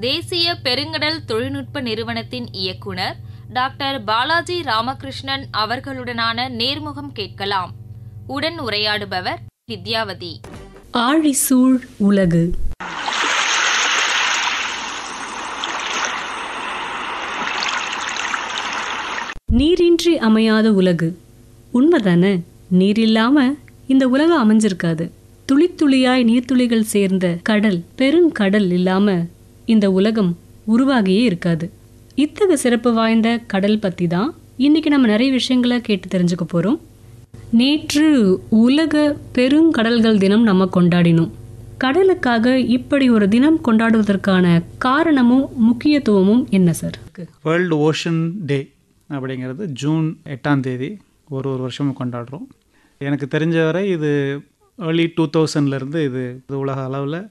தேசிய பெருங்கடல் தொழில்நுட்ப நிறுவனத்தின் இயக்குனர் டாக்டர் பாலாஜி ராமகிருஷ்ணன் அவர்களுடனான நேர்முகம் கேட்கலாம். உடன் உரையாடுபவர் வித்யாவதி. ஆழிசூழ் உலகு. நீரின்றி அமையாத உலகு. உண்மைதானே? நீர் இல்லாம இந்த உலகம் அமைஞ்சிருக்காது. துளித்துளியாய் நீர்த்துளிகள் சேர்ந்த கடல், பெருங்கடல் இல்லாம இந்த உலகம் உருவாகியே இருக்காது. இத்தகைய சிறப்பு வாய்ந்த கடல் பத்தி தான் இன்னைக்கு நம்ம நிறைய விஷயங்களை கேட்டு தெரிஞ்சுக்க போறோம். நேற்று உலக பெருங்கடல்கள் தினம் நம்ம கொண்டாடினோம். கடலுக்காக இப்படி ஒரு தினம் கொண்டாடுவதற்கான காரணமும் முக்கியத்துவமும் என்ன சார்? வேர்ல்டு ஓஷன் டே அப்படிங்கிறது ஜூன் 8ஆம் தேதி ஒரு வருஷமும் கொண்டாடுறோம். எனக்கு தெரிஞ்ச வரை இது ஏர்லி 2000 இது உலக அளவில்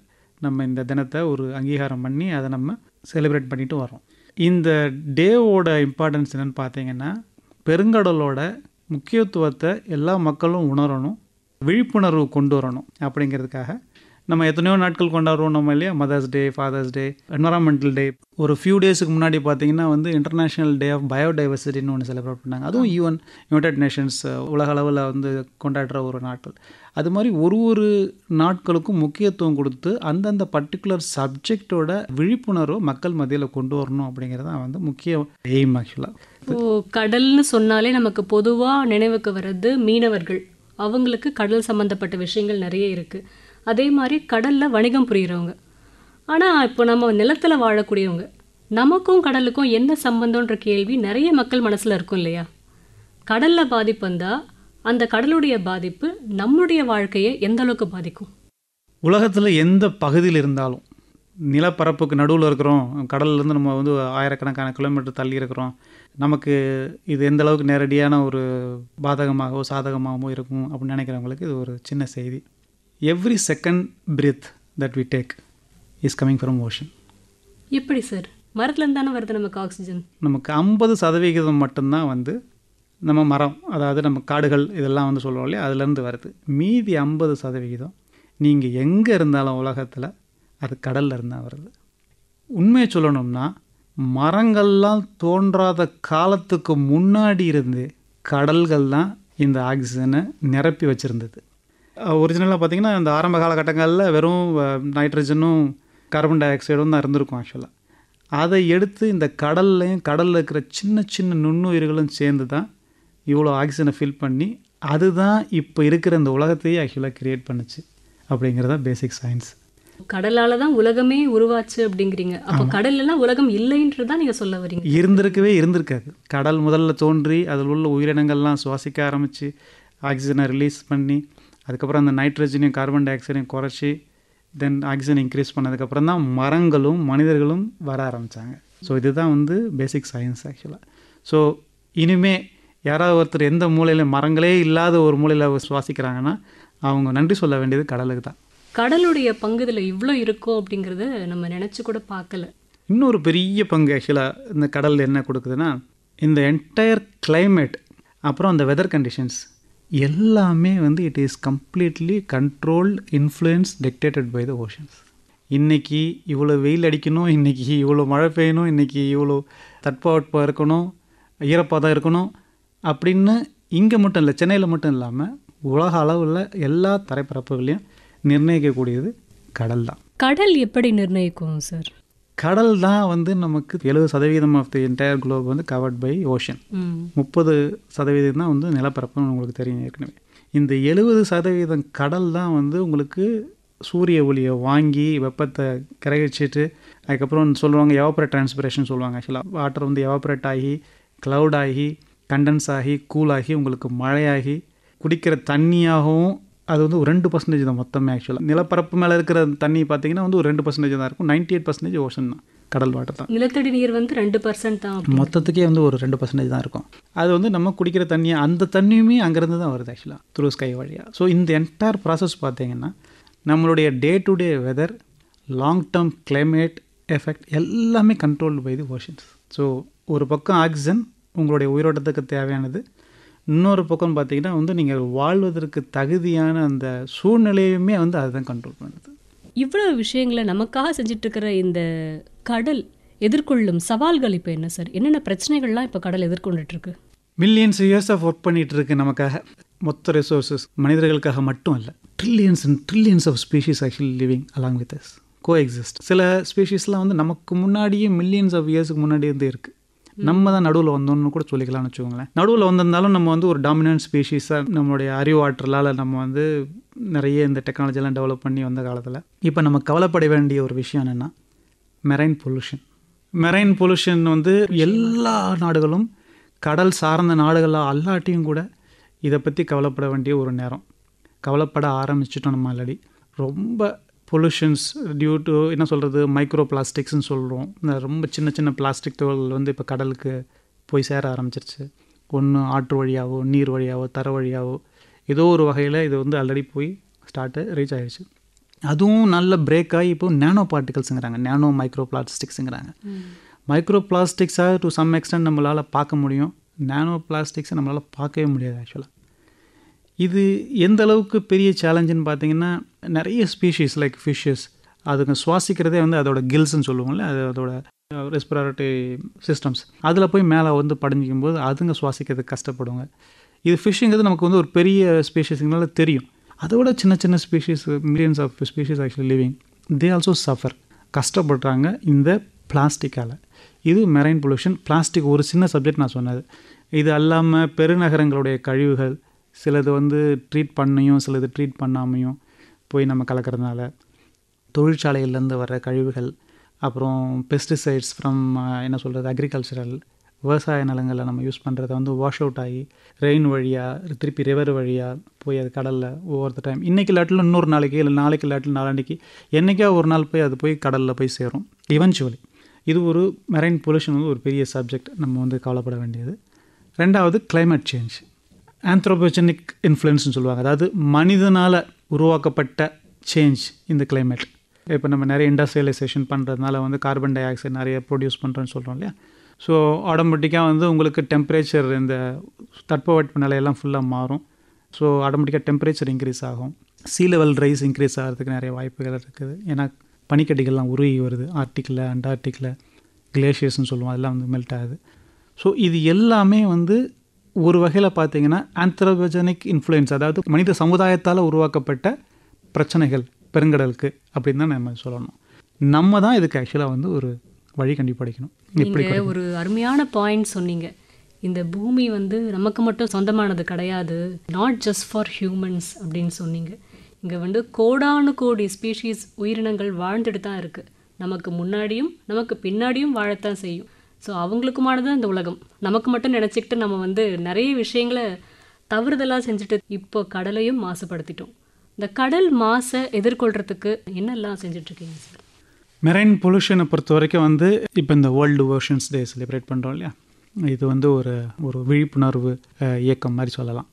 நம்ம இந்த தினத்தை ஒரு அங்கீகாரம் பண்ணி அதை நம்ம செலிப்ரேட் பண்ணிட்டு வரோம். இந்த டேவோட இம்பார்ட்டன்ஸ் என்னென்னு பார்த்தீங்கன்னா, பெருங்கடலோட முக்கியத்துவத்தை எல்லா மக்களும் உணரணும், விழிப்புணர்வு கொண்டு வரணும். அப்படிங்கிறதுக்காக நம்ம எத்தனையோ நாட்கள் கொண்டாடுறோம் நம்ம இல்லையா? மதர்ஸ் டே, ஃபாதர்ஸ் டே, என்வரான்மெண்டல் டே. ஒரு ஃபியூ டேஸுக்கு முன்னாடி பார்த்தீங்கன்னா இன்டர்நேஷ்னல் டே ஆஃப் பயோடைவர்சிட்டின்னு ஒன்று செலிப்ரேட் பண்ணாங்க. அதுவும் யுனைடெட் நேஷன்ஸ் உலக அளவில் கொண்டாடுற ஒரு நாட்கள். அது மாதிரி ஒரு நாட்களுக்கும் முக்கியத்துவம் கொடுத்து அந்தந்த பர்டிகுலர் சப்ஜெக்டோட விழிப்புணர்வை மக்கள் மத்தியில் கொண்டு வரணும் அப்படிங்கிறது தான் முக்கிய எய்ம். ஆக்சுவலாக கடல்னு சொன்னாலே நமக்கு பொதுவாக நினைவுக்கு வர்றது மீனவர்கள். அவங்களுக்கு கடல் சம்மந்தப்பட்ட விஷயங்கள் நிறைய இருக்குது. அதே மாதிரி கடலில் வணிகம் புரிகிறவங்க. ஆனால் இப்போ நம்ம நிலத்தில் வாழக்கூடியவங்க, நமக்கும் கடலுக்கும் என்ன சம்பந்தன்ற கேள்வி நிறைய மக்கள் மனசில் இருக்கும் இல்லையா? கடலில் பாதிப்பு வந்தால் அந்த கடலுடைய பாதிப்பு நம்முடைய வாழ்க்கையை எந்த அளவுக்கு பாதிக்கும்? உலகத்தில் எந்த பகுதியில் இருந்தாலும், நிலப்பரப்புக்கு நடுவில் இருக்கிறோம், கடல்லேருந்து நம்ம ஆயிரக்கணக்கான கிலோமீட்டர் தள்ளி இருக்கிறோம், நமக்கு இது எந்த அளவுக்கு நேரடியான ஒரு பாதகமாகவோ சாதகமாகவோ இருக்கும் அப்படின்னு நினைக்கிறவங்களுக்கு இது ஒரு சின்ன செய்தி. Every second breath that we take is coming from ocean. எப்படி சார்? மரத்துலேருந்து தானே வருது நமக்கு ஆக்சிஜன். நமக்கு 50% மட்டும்தான் நம்ம மரம், அதாவது நம்ம காடுகள் இதெல்லாம் சொல்லுவோம் இல்லையா, அதுலேருந்து வருது. மீதி 50% நீங்கள் எங்கே இருந்தாலும் உலகத்தில் அது கடலில் இருந்தால் வருது. உண்மையை சொல்லணும்னா, மரங்கள்லாம் தோன்றாத காலத்துக்கு முன்னாடி இருந்து கடல்கள் தான் இந்த ஆக்சிஜனை நிரப்பி வச்சுருந்தது. ஒரிஜினலாக பார்த்திங்கன்னா இந்த ஆரம்ப காலகட்டங்களில் வெறும் நைட்ரஜனும் கார்பன் டை ஆக்சைடும் தான் இருந்திருக்கும். ஆக்சுவலாக அதை எடுத்து இந்த கடல்லையும் கடலில் இருக்கிற சின்ன சின்ன நுண்ணுயிர்களும் சேர்ந்து தான் இவ்வளோ ஆக்சிஜனை ஃபில் பண்ணி அதுதான் இப்போ இருக்கிற இந்த உலகத்தையே ஆக்சுவலாக க்ரியேட் பண்ணுச்சு. அப்படிங்கிறதா பேசிக் சயின்ஸ். கடலால் தான் உலகமே உருவாச்சு அப்படிங்கிறீங்க. அப்போ கடல்லாம் உலகம் இல்லைன்றதான் நீங்கள் சொல்ல வரீங்க? இருந்திருக்காது. கடல் முதல்ல தோன்றி அதில் உள்ள உயிரினங்கள்லாம் சுவாசிக்க ஆரம்பித்து ஆக்சிஜனை ரிலீஸ் பண்ணி அதுக்கப்புறம் அந்த நைட்ரஜனையும் கார்பன் டை ஆக்சைடையும் குறைச்சி தென் ஆக்சிஜன் இன்க்ரீஸ் பண்ணதுக்கப்புறம் தான் மரங்களும் மனிதர்களும் வர ஆரம்பித்தாங்க. ஸோ இதுதான் பேசிக் சயின்ஸ் ஆக்சுவலாக. ஸோ இனிமே யாராவது ஒருத்தர் எந்த மூலையில் மரங்களே இல்லாத ஒரு மூலையில் சுவாசிக்கிறாங்கன்னா அவங்க நன்றி சொல்ல வேண்டியது கடலுக்கு தான். கடலுடைய பங்கு இதில் இவ்வளோ இருக்கும் அப்படிங்கிறத நம்ம நினச்சி கூட பார்க்கல. இன்னொரு பெரிய பங்கு ஆக்சுவலாக இந்த கடல் என்ன கொடுக்குதுன்னா, இந்த என்டையர் கிளைமேட் அப்புறம் அந்த வெதர் கண்டிஷன்ஸ் எல்லாமே it is completely controlled, influence, dictated by the oceans. இன்றைக்கி இவ்வளோ வெயில் அடிக்கணும், இன்றைக்கி இவ்வளோ மழை பெய்யணும், இன்றைக்கி இவ்வளோ தட்பவெட்பம் இருக்கணும், ஈரப்பதம் இருக்கணும் அப்படின்னு இங்கே மட்டும் இல்லை, சென்னையில் மட்டும் இல்லாமல் உலக அளவில் எல்லா தரைப்பரப்புகளையும் நிர்ணயிக்கக்கூடியது கடல் தான். கடல் எப்படி நிர்ணயிக்கும் சார்? கடல் தான் நமக்கு 70% of the entire globe covered by ocean. 30% தான் நிலப்பரப்புன்னு உங்களுக்கு தெரியும் ஏற்கனவே. இந்த 70% கடல் தான் உங்களுக்கு சூரிய ஒளியை வாங்கி வெப்பத்தை கிரகிச்சிட்டு அதுக்கப்புறம் சொல்லுவாங்க எவாப்ரேட் டிரான்ஸ்பிரேஷன் சொல்லுவாங்க. ஆக்சுவலாக வாட்டர் எவாப்ரேட் ஆகி க்ளவுட் ஆகி கண்டென்ஸ் ஆகி கூலாகி உங்களுக்கு மழையாகி குடிக்கிற தண்ணியாகவும் அது 2% தான் மொத்தமே. ஆக்சுவலாக நிலப்பரப்பு மேலே இருக்கிற தண்ணி பார்த்தீங்கன்னா ஒரு 2% தான் இருக்கும். 98% ஓஷன் தான், கடல் வாட்டர் தான். நிலத்தடி நீர் 2% தான், மொத்தத்துக்கே ஒரு 2% தான் இருக்கும். அது நம்ம குடிக்கிற தண்ணி, அந்த தண்ணியுமே அங்கேருந்து தான் வருது ஆக்சுவலாக த்ரூ ஸ்கை வழியாக. ஸோ இந்த என்டையர் ப்ராசஸ் பார்த்தீங்கன்னா நம்மளுடைய day to day weather, long term climate effect எல்லாமே controlled by the oceans. So ஒரு பக்கம் ஆக்சிஜன் உங்களுடைய உயிரோட்டத்துக்கு தேவையானது, இன்னொரு பக்கம் பார்த்தீங்கன்னா நீங்கள் வாழ்வதற்கு தகுதியான அந்த சூழ்நிலையுமே அதுதான் கண்ட்ரோல் பண்ணுது. இவ்வளோ விஷயங்களை நமக்காக செஞ்சிட்ருக்கிற இந்த கடல் எதிர்கொள்ளும் சவால்கள் இப்போ என்ன சார்? என்னென்ன பிரச்சனைகள்லாம் இப்போ கடல் எதிர்கொண்டுட்டு இருக்கு? மில்லியன்ஸ் இயர்ஸ் ஆஃப் ஒர்க் பண்ணிகிட்டு இருக்கு நமக்காக. மொத்த ரிசோர்ஸஸ் மனிதர்களுக்காக மட்டும் இல்லை, trillions and trillions of species actually living along with us, coexist. சில ஸ்பீஷீஸ்லாம் வந்து நமக்கு முன்னாடியே மில்லியன்ஸ் ஆஃப் இயர்ஸுக்கு முன்னாடி இருந்தே இருக்குது. நம்ம தான் நடுவில் வந்தோம்னு கூட சொல்லிக்கலாம்னு வச்சுக்கோங்களேன். நடுவில் வந்திருந்தாலும் நம்ம வந்து ஒரு டாமினன்ட் ஸ்பீஷீஸாக நம்மளுடைய அறிவாற்றலால் நம்ம வந்து நிறைய இந்த டெக்னாலஜிலாம் டெவலப் பண்ணி வந்த காலத்தில் இப்போ நம்ம கவலைப்பட வேண்டிய ஒரு விஷயம் என்னென்னா மெரைன் பொல்யூஷன். மெரைன் பொல்யூஷன் வந்து எல்லா நாடுகளும், கடல் சார்ந்த நாடுகள் எல்லாட்டையும் கூட இதை பற்றி கவலைப்பட வேண்டிய ஒரு நேரம். கவலைப்பட ஆரம்பிச்சிட்டோம் நம்ம ஆல்ரெடி. ரொம்ப பொல்யூஷன்ஸ் டியூ டு என்ன சொல்கிறது, மைக்ரோ பிளாஸ்டிக்ஸ்ன்னு சொல்கிறோம். இந்த ரொம்ப சின்ன சின்ன பிளாஸ்டிக் துகள்கள் வந்து இப்போ கடலுக்கு போய் சேர ஆரம்பிச்சிருச்சு. ஒன்று ஆற்று வழியாவோ, நீர் வழியாவோ, தர வழியாவோ, ஏதோ ஒரு வகையில் இது வந்து ஆல்ரெடி போய் ரீச் ஆகிடுச்சு. அதுவும் நல்ல பிரேக் ஆகி இப்போ நேனோ பார்ட்டிகல்ஸுங்கிறாங்க, நேனோ மைக்ரோ பிளாஸ்டிக்ஸுங்கிறாங்க. மைக்ரோ பிளாஸ்டிக்ஸாக டு சம் எக்ஸ்டென்ட் நம்மளால் பார்க்க முடியும், நேனோ பிளாஸ்டிக்ஸை நம்மளால் பார்க்கவே முடியாது ஆக்சுவலாக. இது எந்த அளவுக்கு பெரிய சேலஞ்சுன்னு பார்த்தீங்கன்னா, நிறைய ஸ்பீஷீஸ் லைக் ஃபிஷ்ஷஸ் அதுங்க சுவாசிக்கிறதே வந்து அதோட கில்ஸ்ன்னு சொல்லுவோம்ல, அது அதோட ரெஸ்பிரேட்டரி சிஸ்டம்ஸ், அதில் போய் மேலே வந்து படிஞ்சிக்கும் போது அதுங்க சுவாசிக்கிறதுக்கு கஷ்டப்படுங்க. இது ஃபிஷ்ஷுங்கிறது நமக்கு வந்து ஒரு பெரிய ஸ்பீஷீஸுங்கனால தெரியும். அதோட சின்ன சின்ன species, millions of species actually living, they also suffer, கஷ்டப்படுறாங்க இந்த பிளாஸ்டிக்கால். இது மெரைன் பொல்யூஷன். பிளாஸ்டிக் ஒரு சின்ன சப்ஜெக்ட் நான் சொன்னது. இது அல்லாமல் பெருநகரங்களுடைய கழிவுகள், சிலது வந்து ட்ரீட் பண்ணியும் சிலது ட்ரீட் பண்ணாமையும் போய் நம்ம கலக்கிறதுனால, தொழிற்சாலைகள்லேருந்து வர்ற கழிவுகள், அப்புறம் பெஸ்டிசைட்ஸ் ஃப்ரம் என்ன சொல்கிறது அக்ரிகல்ச்சரல் விவசாய நிலங்களில் நம்ம யூஸ் பண்ணுறதை வந்து வாஷ் அவுட் ஆகி ரெயின் வழியாக திருப்பி ரிவர் வழியாக போய் அது கடலில் ஒவ்வொரு டைம், இன்றைக்கி இல்லாட்டில் இன்னொரு நாளைக்கு, இல்லை நாளைக்கு இல்லாட்டில் நாளாண்டிக்கு, என்றைக்கா ஒரு நாள் போய் அது போய் கடலில் போய் சேரும் இவென்ச்சுவலி. இது ஒரு மெரைன் பொல்யூஷன் வந்து ஒரு பெரிய சப்ஜெக்ட், நம்ம வந்து கவலைப்பட வேண்டியது. ரெண்டாவது கிளைமேட் சேஞ்ச், ஆந்த்ரோபோஜெனிக் இன்ஃப்ளூயன்ஸ்னு சொல்லுவாங்க. அதாவது மனிதனால் உருவாக்கப்பட்ட சேஞ்ச் இந்த கிளைமேட். இப்போ நம்ம நிறைய இண்டஸ்ட்ரியலைசேஷன் பண்ணுறதுனால வந்து கார்பன் டை ஆக்சைடு நிறைய ப்ரொடியூஸ் பண்ணுறோன்னு சொல்கிறோம் இல்லையா. ஸோ ஆட்டோமேட்டிக்காக வந்து உங்களுக்கு டெம்பரேச்சர், இந்த தட்பவெட்ப நிலையெல்லாம் ஃபுல்லாக மாறும். ஸோ ஆட்டோமேட்டிக்காக டெம்பரேச்சர் இன்க்ரீஸ் ஆகும். சீ லெவல் ரைஸ் இன்க்ரீஸ் ஆகிறதுக்கு நிறைய வாய்ப்புகள் இருக்குது. ஏன்னா பனிக்கட்டிகள்லாம் உருகி வருது, ஆர்டிக்கில் அண்டார்டிக்கில் கிளேஷியர்ஸ்னு சொல்லுவோம், அதெல்லாம் வந்து மெல்ட் ஆகுது. ஸோ இது எல்லாமே வந்து ஒரு வகையில் பார்த்தீங்கன்னா ஆந்த்ரோபோஜெனிக் இன்ஃப்ளூயன்ஸ், அதாவது மனித சமுதாயத்தால் உருவாக்கப்பட்ட பிரச்சனைகள் பெருங்கடலுக்கு அப்படின்னு தான் நம்ம சொல்லணும். நம்ம தான் இதுக்கு ஆக்சுவலாக வந்து ஒரு வழி கண்டுபிடிக்கணும். நீங்கள் ஒரு அருமையான பாயிண்ட் சொன்னீங்க. இந்த பூமி வந்து நமக்கு மட்டும் சொந்தமானது கிடையாது, நாட் ஜஸ்ட் ஃபார் ஹியூமன்ஸ் அப்படின்னு சொன்னீங்க. இங்கே வந்து கோடானு கோடி ஸ்பீஷீஸ் உயிரினங்கள் வாழ்ந்துட்டு தான் இருக்குது. நமக்கு முன்னாடியும் நமக்கு பின்னாடியும் வாழத்தான் செய்யும். ஸோ அவங்களுக்குமானது இந்த உலகம். நமக்கு மட்டும் நினச்சிக்கிட்டு நம்ம வந்து நிறைய விஷயங்களை தவறுதலாக செஞ்சுட்டு இப்போ கடலையும் மாசுபடுத்திட்டோம். இந்த கடல் மாசை எதிர்கொள்கிறதுக்கு என்னெல்லாம் செஞ்சிட்ருக்கீங்க சார்? மெரைன் பொல்யூஷனை பொறுத்த வரைக்கும் வந்து இப்போ இந்த வேர்ல்டு ஓஷன்ஸ் டே செலிப்ரேட் பண்ணுறோம் இல்லையா, இது வந்து ஒரு விழிப்புணர்வு இயக்கம் மாதிரி சொல்லலாம்.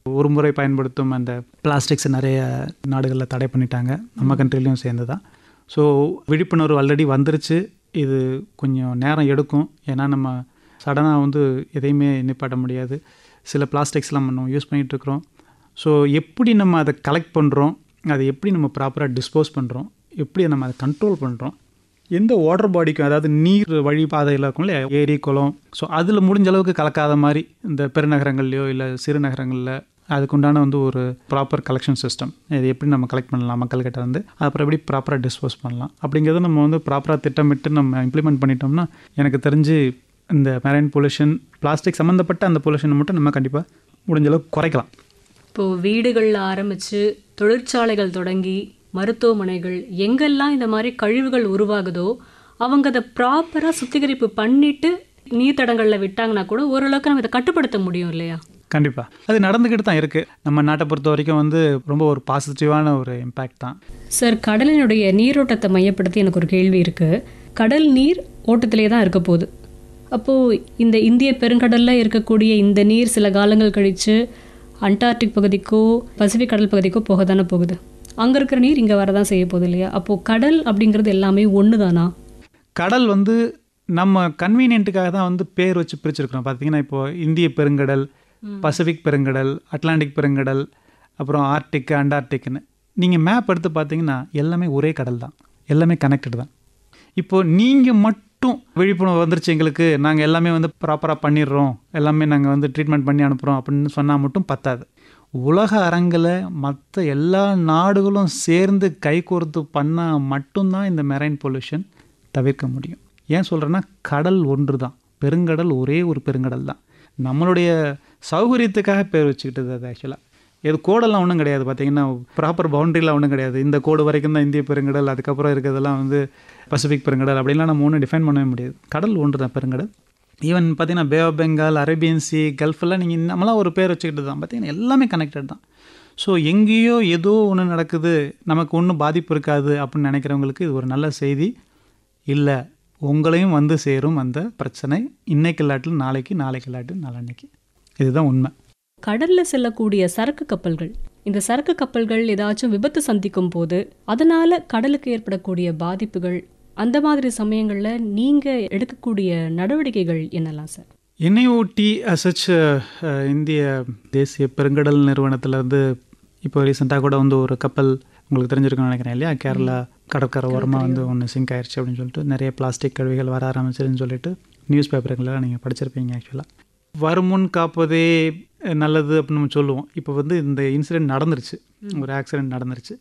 ஒரு முறை பயன்படுத்தும் அந்த பிளாஸ்டிக்ஸை நிறைய நாடுகளில் தடை பண்ணிட்டாங்க, நம்ம கண்ட்ரிலையும் சேர்ந்து தான். ஸோ விழிப்புணர்வு ஆல்ரெடி வந்துருச்சு. இது கொஞ்சம் நேரம் எடுக்கும், ஏன்னா நம்ம சடனாக வந்து எதையுமே நிப்பாட்ட முடியாது. சில பிளாஸ்டிக்ஸ்லாம் நம்ம யூஸ் பண்ணிகிட்ருக்குறோம். ஸோ எப்படி நம்ம அதை கலெக்ட் பண்ணுறோம், அதை எப்படி நம்ம ப்ராப்பராக டிஸ்போஸ் பண்ணுறோம், எப்படி நம்ம அதை கண்ட்ரோல் பண்ணுறோம், எந்த வாட்டர் பாடிக்கும், அதாவது நீர் வழிபாதையில் இருக்கும் இல்லையா, ஏரி குளம், ஸோ அதில் முடிஞ்ச அளவுக்கு கலக்காத மாதிரி இந்த பெருநகரங்கள்லையோ இல்லை சிறு நகரங்களில் அதுக்குண்டான வந்து ஒரு ப்ராப்பர் கலெக்ஷன் சிஸ்டம், இது எப்படி நம்ம கலெக்ட் பண்ணலாம் மக்கள்கிட்ட வந்து, அப்புறம் எப்படி ப்ராப்பராக டிஸ்போஸ் பண்ணலாம் அப்படிங்கிறத நம்ம வந்து ப்ராப்பராக திட்டமிட்டு நம்ம இம்ப்ளிமெண்ட் பண்ணிட்டோம்னா எனக்கு தெரிஞ்சு இந்த மெரைன் பொல்யூஷன், பிளாஸ்டிக் சம்மந்தப்பட்ட அந்த பொல்யூஷனை மட்டும் நம்ம கண்டிப்பாக முடிஞ்ச அளவுக்கு குறைக்கலாம். இப்போது வீடுகளில் ஆரம்பித்து தொழிற்சாலைகள் தொடங்கி மருத்துவமனைகள் எங்கெல்லாம் இந்த மாதிரி கழிவுகள் உருவாகுதோ அவங்க அதை ப்ராப்பராக சுத்திகரிப்பு பண்ணிவிட்டு நீர்த்தடங்களில் விட்டாங்கன்னா கூட ஓரளவுக்கு நம்ம இதை கட்டுப்படுத்த முடியும் இல்லையா? கண்டிப்பாக அது நடந்துக்கிட்டு தான் இருக்குது. நம்ம நாட்டை பொறுத்த வரைக்கும் வந்து ரொம்ப ஒரு பாசிட்டிவான ஒரு இம்பேக்ட் தான். சார், கடலினுடைய நீரோட்டத்தை மையப்படுத்தி எனக்கு ஒரு கேள்வி இருக்குது. கடல் நீர் ஓட்டத்திலே தான் இருக்க போகுது. அப்போது இந்த இந்திய பெருங்கடலில் இருக்கக்கூடிய இந்த நீர் சில காலங்கள் கழித்து அண்டார்டிக் பகுதிக்கோ பசிபிக் கடல் பகுதிக்கோ போக தானே போகுது. அங்கே இருக்கிற நீர் இங்கே வரதான் செய்ய போகுது இல்லையா? அப்போது கடல் அப்படிங்கிறது எல்லாமே ஒன்று தானா? கடல் வந்து நம்ம கன்வீனியன்ட்டுக்காக தான் வந்து பேர் வச்சு பிரிச்சிருக்கிறோம். பார்த்தீங்கன்னா இப்போது இந்திய பெருங்கடல், பசிபிக் பெருங்கடல், அட்லாண்டிக் பெருங்கடல், அப்புறம் ஆர்டிக், அண்டார்டிக்னு நீங்கள் மேப் எடுத்து பார்த்தீங்கன்னா எல்லாமே ஒரே கடல் தான், எல்லாமே கனெக்டட் தான். இப்போது நீங்கள் மட்டும் விழிப்புணர்வு வந்துருச்சு எங்களுக்கு, நாங்கள் எல்லாமே வந்து ப்ராப்பராக பண்ணிடுறோம், எல்லாமே நாங்கள் வந்து ட்ரீட்மெண்ட் பண்ணி அனுப்புகிறோம் அப்படின்னு சொன்னால் மட்டும் பத்தாது. உலக அரங்கில் மற்ற எல்லா நாடுகளும் சேர்ந்து கைகோர்த்து பண்ணால் மட்டும்தான் இந்த மெரைன் பொல்யூஷன் தவிர்க்க முடியும். ஏன் சொல்கிறேன்னா, கடல் ஒன்று தான், பெருங்கடல் ஒரே ஒரு பெருங்கடல் தான். நம்மளுடைய சௌகரியத்துக்காக பேர் வச்சுக்கிட்டது அது. ஆக்சுவலாக இது கோடெல்லாம் ஒன்றும் கிடையாது, பார்த்திங்கன்னா ப்ராப்பர் பவுண்ட்ரிலாம் ஒன்றும் கிடையாது. இந்த கோடு வரைக்கும் தான் இந்திய பெருங்கடல், அதுக்கப்புறம் இருக்கிறதெல்லாம் வந்து பசிபிக் பெருங்கடல் அப்படின்லாம் நம்ம ஒன்றும் டிஃபைன் பண்ணவே முடியாது. கடல் ஒன்று தான் பெருங்கடல். ஈவன் பார்த்திங்கன்னா bay of Bengal, Arabian sea, கல்ஃபெல்லாம் நீங்கள் நம்மளாம் ஒரு பேர் வச்சுக்கிட்டு தான், பார்த்திங்கன்னா எல்லாமே கனெக்டட் தான். ஸோ எங்கேயோ ஏதோ ஒன்று நடக்குது, நமக்கு ஒன்றும் பாதிப்பு இருக்காது அப்படின்னு நினைக்கிறவங்களுக்கு இது ஒரு நல்ல செய்தி இல்லை. உங்களையும் வந்து சேரும் அந்த பிரச்சனை, இன்னைக்கு இல்லாட்டில் நாளைக்கு, நாளைக்கு இல்லாட்டில் நாளன்னைக்கு. இதுதான் உண்மை. கடல்ல செல்லக்கூடிய சரக்கு கப்பல்கள், இந்த சரக்கு கப்பல்கள் ஏதாச்சும் விபத்து சந்திக்கும் போது அதனால கடலுக்கு ஏற்படக்கூடிய பாதிப்புகள், அந்த மாதிரி சமயங்கள்ல நீங்க எடுக்கக்கூடிய நடவடிக்கைகள் என்னெல்லாம் சார்? NIOT அசச் இந்திய தேசிய பெருங்கடல் நிறுவனத்திலேருந்து இப்போ ரீசெண்டாக கூட வந்து ஒரு கப்பல் உங்களுக்கு தெரிஞ்சிருக்குன்னு நினைக்கிறேன் இல்லையா, கேரளா கடற்கரை ஓரமாக வந்து ஒன்று சிங்க் ஆயிடுச்சு அப்படின்னு சொல்லிட்டு நிறைய பிளாஸ்டிக் கழிவுகள் வர ஆரம்பிச்சிருன்னு சொல்லிட்டு நியூஸ் பேப்பருங்களெல்லாம் நீங்கள் படிச்சிருப்பீங்க. ஆக்சுவலாக வருமுன் காப்பதே நல்லது அப்படின்னு நம்ம சொல்லுவோம். இப்போ வந்து இந்த இன்சிடெண்ட் நடந்துருச்சு, ஒரு ஆக்சிடெண்ட் நடந்துருச்சு.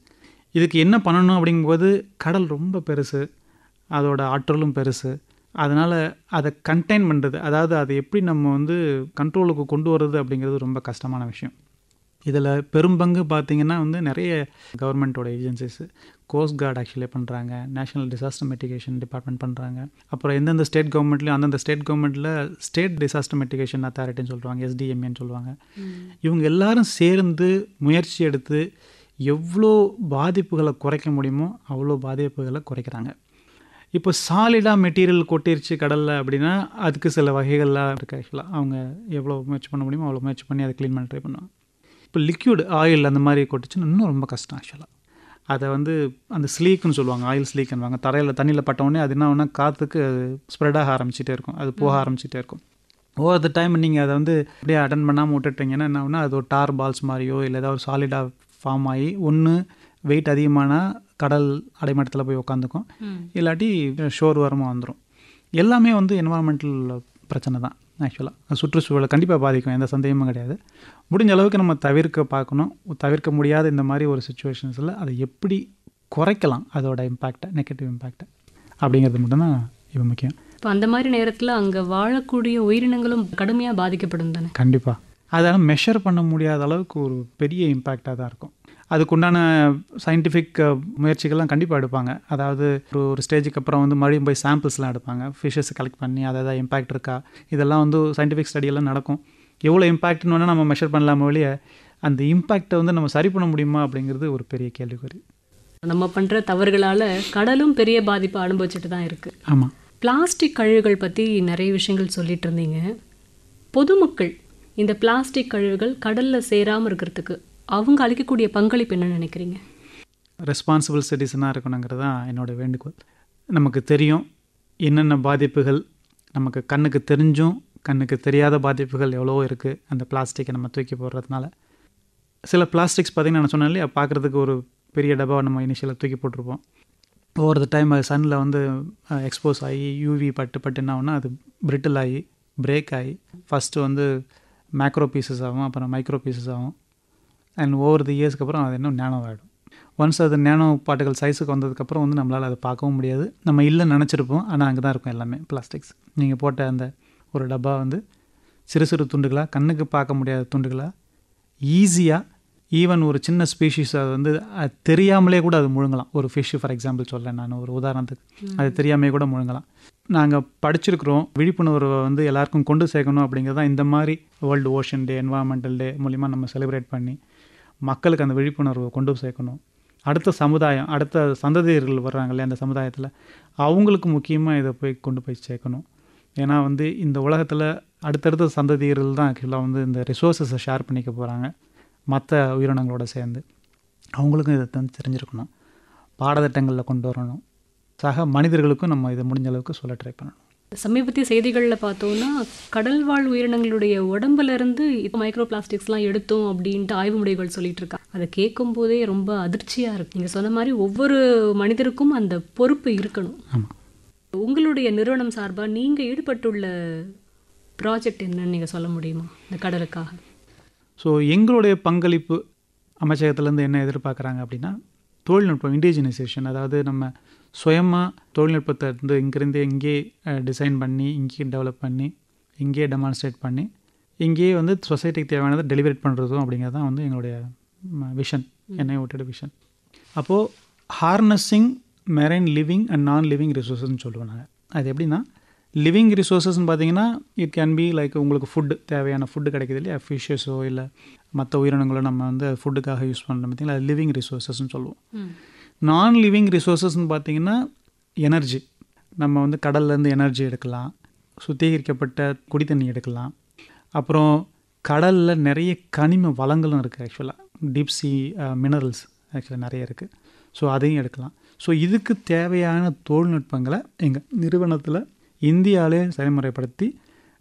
இதுக்கு என்ன பண்ணணும் அப்படிங்கும்போது, கடல் ரொம்ப பெருசு, அதோட ஆற்றலும் பெருசு. அதனால் அதை கண்டெயின் பண்ணுறது, அதாவது அதை எப்படி நம்ம வந்து கண்ட்ரோலுக்கு கொண்டு வர்றது அப்படிங்கிறது ரொம்ப கஷ்டமான விஷயம். இதில் பெரும்பங்கு பார்த்திங்கன்னா வந்து நிறைய கவர்மெண்ட்டோட ஏஜென்சிஸு, கோஸ்ட் கார்டு ஆக்சுவலி பண்ணுறாங்க, நேஷ்னல் டிசாஸ்டர் மிட்டிகேஷன் டிபார்ட்மெண்ட் பண்ணுறாங்க. அப்புறம் எந்தெந்த ஸ்டேட் கவர்மெண்ட்லேயும் அந்தந்த ஸ்டேட் கவர்மெண்ட்டில் ஸ்டேட் டிசாஸ்டர் மிட்டிகேஷன் அத்தாரிட்டின்னு சொல்லுவாங்க, SDMAன்னு சொல்லுவாங்க. இவங்க எல்லாரும் சேர்ந்து முயற்சி எடுத்து எவ்வளோ பாதிப்புகளை குறைக்க முடியுமோ அவ்வளோ பாதிப்புகளை குறைக்கிறாங்க. இப்போ சாலிடாக மெட்டீரியல் கொட்டிருச்சு கடலில் அப்படின்னா அதுக்கு சில வகைகள்லாம் இருக்குது. ஆக்சுவலாக அவங்க எவ்வளோ முயற்சி பண்ண முடியுமோ அவ்வளோ முயற்சி பண்ணி அதை க்ளீன் பண்ண ட்ரை பண்ணுவாங்க. இப்போ லிக்யூட் ஆயில் அந்த மாதிரி கொட்டுச்சுன்னு இன்னும் ரொம்ப கஷ்டம். ஆக்சுவலாக அதை வந்து அந்த ஸ்லீக்குன்னு சொல்லுவாங்க, ஆயில் ஸ்லீக்குன்னுவாங்க. தண்ணியில் பட்டவுடனே அது என்ன ஒன்றா காற்றுக்கு ஸ்ப்ரெடாக ஆரம்பிச்சிட்டே இருக்கும், அது போக ஆரம்பிச்சிட்டே இருக்கும். ஓவர் த டைம் நீங்கள் அதை வந்து அப்படியே அட்டன் பண்ணாமல் விட்டுட்டிங்கன்னா என்ன ஆகுனா, அது ஒரு டார் பால்ஸ் மாதிரியோ இல்லை ஏதாவது ஒரு சாலிடாக ஃபார்ம் ஆகி ஒன்று வெயிட் அதிகமானால் கடல் அடைமட்டத்தில் போய் உட்காந்துக்கும், இல்லாட்டி ஷோர் வரமாக வந்துடும். எல்லாமே வந்து என்வரான்மெண்டல் பிரச்சனை தான். ஆக்சுவலாக சுற்றுச்சூழலை கண்டிப்பாக பாதிக்கும், எந்த சந்தேகமும் கிடையாது. முடிஞ்ச அளவுக்கு நம்ம தவிர்க்க பார்க்கணும். தவிர்க்க முடியாத இந்த மாதிரி ஒரு சுச்சுவேஷன்ஸில் அதை எப்படி குறைக்கலாம், அதோட இம்பேக்டை, நெகட்டிவ் இம்பேக்டை அப்படிங்கிறது மட்டும்தான் இப்போ முக்கியம். இப்போ அந்த மாதிரி நேரத்தில் அங்கே வாழக்கூடிய உயிரினங்களும் கடுமையாக பாதிக்கப்படும் தானே? கண்டிப்பாக. அதனால் மெஷர் பண்ண முடியாத அளவுக்கு ஒரு பெரிய இம்பேக்டாக தான் இருக்கும். அதுக்குண்டான சயின்டிஃபிக் முயற்சிகள்லாம் கண்டிப்பாக எடுப்பாங்க. அதாவது ஒரு ஸ்டேஜுக்கு அப்புறம் வந்து மறுபடியும் போய் சாம்பிள்ஸ்லாம் எடுப்பாங்க, ஃபிஷ்ஷஸ் கலெக்ட் பண்ணி அதை ஏதாவது இம்பேக்ட் இருக்கா, இதெல்லாம் வந்து சயின்டிஃபிக் ஸ்டடியெல்லாம் நடக்கும். எவ்வளோ இம்பேக்ட்னு வேணால் நம்ம மெஷர் பண்ணலாம வழியே அந்த இம்பேக்டை வந்து நம்ம சரி பண்ண முடியுமா அப்படிங்கிறது ஒரு பெரிய கேள்விக்குறி. நம்ம பண்ணுற தவறுகளால் கடலும் பெரிய பாதிப்பை அனுபவிச்சுட்டு தான் இருக்குது. ஆமாம். பிளாஸ்டிக் கழிவுகள் பற்றி நிறைய விஷயங்கள் சொல்லிட்டு இருந்தீங்க. பொதுமக்கள் இந்த பிளாஸ்டிக் கழிவுகள் கடலில் சேராமல் இருக்கிறதுக்கு அவங்க அளிக்கக்கூடிய பங்களிப்பு என்ன நினைக்கிறீங்க? ரெஸ்பான்சிபிள் சிட்டிசனாக இருக்கணுங்கிறது தான் என்னோடய வேண்டுகோள். நமக்கு தெரியும் என்னென்ன பாதிப்புகள், நமக்கு கண்ணுக்கு தெரிஞ்சும் கண்ணுக்கு தெரியாத பாதிப்புகள் எவ்வளவோ இருக்குது அந்த பிளாஸ்டிக்கை நம்ம தூக்கி போடுறதுனால. சில பிளாஸ்டிக்ஸ் பார்த்திங்கன்னா நான் சொன்னேன் இல்லையா, பார்க்குறதுக்கு ஒரு பெரிய டப்பாவை நம்ம இனிஷியலாக தூக்கி போட்டிருப்போம். ஓவர் த டைம் அது சன்னில் வந்து எக்ஸ்போஸ் ஆகி யூவி பட்டு என்ன ஆகுனா அது பிரிட்டில் ஆகி பிரேக் ஆகி ஃபஸ்ட்டு வந்து மேக்ரோ பீசஸ் ஆகும், அப்புறம் மைக்ரோ பீசஸ் ஆகும். அண்ட் ஓவர் தி இயர்ஸ்க்கு அப்புறம் அது இன்னும் நேனோ ஆகிடும். ஒன்ஸ் அது நேனோ பார்ட்டிகல் சைஸுக்கு வந்ததுக்கப்புறம் வந்து நம்மளால் அதை பார்க்கவும் முடியாது. நம்ம இல்லைன்னு நினச்சிருப்போம், ஆனால் அங்கே தான் இருக்கும் எல்லாமே பிளாஸ்டிக்ஸ். நீங்கள் போட்ட அந்த ஒரு டப்பா வந்து சிறு சிறு துண்டுகளாக, கண்ணுக்கு பார்க்க முடியாத துண்டுகளாக ஈஸியாக, ஈவன் ஒரு சின்ன ஸ்பீஷீஸ் அது வந்து அது தெரியாமலே கூட அது முழுங்கலாம். ஒரு ஃபிஷ்ஷு ஃபார் எக்ஸாம்பிள் சொல்கிறேன் நான் ஒரு உதாரணத்துக்கு, அது தெரியாமே கூட முழுங்கலாம். நாங்கள் படிச்சிருக்கிறோம், விழிப்புணர்வை வந்து எல்லாருக்கும் கொண்டு சேர்க்கணும் அப்படிங்கிறது தான் இந்த மாதிரி வேர்ல்டு ஓஷன் டே, என்வரான்மெண்டல் டே மூலிமா நம்ம செலிப்ரேட் பண்ணி மக்களுக்கு அந்த விழிப்புணர்வை கொண்டு சேர்க்கணும். அடுத்த சமுதாயம், அடுத்த சந்ததியர்கள் வர்றாங்க இல்லையா அந்த சமுதாயத்தில், அவங்களுக்கு முக்கியமாக இதை போய் கொண்டு போய் சேர்க்கணும். ஏன்னா வந்து இந்த உலகத்தில் அடுத்தடுத்த சந்ததியர்கள் தான் ஆக்சுவலாக வந்து இந்த ரிசோர்ஸஸை ஷேர் பண்ணிக்க போகிறாங்க மற்ற உயிரினங்களோட சேர்ந்து. அவங்களுக்கும் இதை வந்து தெரிஞ்சிருக்கணும், பாடத்திட்டங்களில் கொண்டு வரணும். சக மனிதர்களுக்கும் நம்ம இதை முடிஞ்ச அளவுக்கு சொல்ல ட்ரை பண்ணணும். சமீபத்திய செய்திகளில் பார்த்தோன்னா கடல் வாழ் உயிரினங்களுடைய உடம்புலேருந்து இப்போ மைக்ரோ பிளாஸ்டிக்ஸ்லாம் எடுத்தோம் அப்படின்ட்டு ஆய்வு முடிவுகள் சொல்லிட்டு இருக்காங்க. அதை கேட்கும் போதே ரொம்ப அதிர்ச்சியாக இருக்குது. நீங்கள் சொன்ன மாதிரி ஒவ்வொரு மனிதருக்கும் அந்த பொறுப்பு இருக்கணும். ஆமாம், உங்களுடைய நிறுவனம் சார்பாக நீங்கள் ஈடுபட்டுள்ள ப்ராஜெக்ட் என்னன்னு நீங்கள் சொல்ல முடியுமா இந்த கடலுக்காக? ஸோ எங்களுடைய பங்களிப்பு அமைச்சகத்திலேருந்து என்ன எதிர்பார்க்குறாங்க அப்படின்னா, தொழில்நுட்பம் இண்டிஜினைசேஷன், அதாவது நம்ம சுயமாக தொழில்நுட்பத்தை வந்து இங்கேருந்து இங்கே டிசைன் பண்ணி, இங்கேயே டெவலப் பண்ணி, இங்கேயே டெமான்ஸ்ட்ரேட் பண்ணி, இங்கேயே வந்து சொசைட்டிக்கு தேவையானதை டெலிவரேட் பண்ணுறதும் அப்படிங்கிறது தான் வந்து எங்களுடைய விஷன், NIOT விஷன். அப்போது harnessing marine living and non living ரிசோர்ஸஸ்ன்னு சொல்லுவோம் நாங்கள். அது எப்படின்னா, லிவிங் ரிசோர்ஸஸ்ன்னு பார்த்தீங்கன்னா இட் கேன் பி லைக் உங்களுக்கு ஃபுட்டு, தேவையான ஃபுட்டு கிடைக்கிது இல்லையா, ஃபிஷ்ஷஸோ இல்லை மற்ற உயிரினங்களோ நம்ம வந்து ஃபுட்டுக்காக யூஸ் பண்ணுறோம் பார்த்தீங்களா, அது லிவிங் ரிசோர்ஸஸ்ன்னு சொல்லுவோம். நான் லிவிங் ரிசோர்ஸஸ்ன்னு பார்த்தீங்கன்னா எனர்ஜி, நம்ம வந்து கடல்லேருந்து எனர்ஜி எடுக்கலாம், சுத்திகரிக்கப்பட்ட குடி தண்ணி எடுக்கலாம், அப்புறம் கடலில் நிறைய கனிம வளங்களும் இருக்குது. ஆக்சுவலாக டீப்சி மினரல்ஸ் ஆக்சுவலாக நிறைய இருக்குது. ஸோ அதையும் எடுக்கலாம். ஸோ இதுக்கு தேவையான தொழில்நுட்பங்களை எங்கள் நிறுவனத்தில் இந்தியாவிலே செயல்முறைப்படுத்தி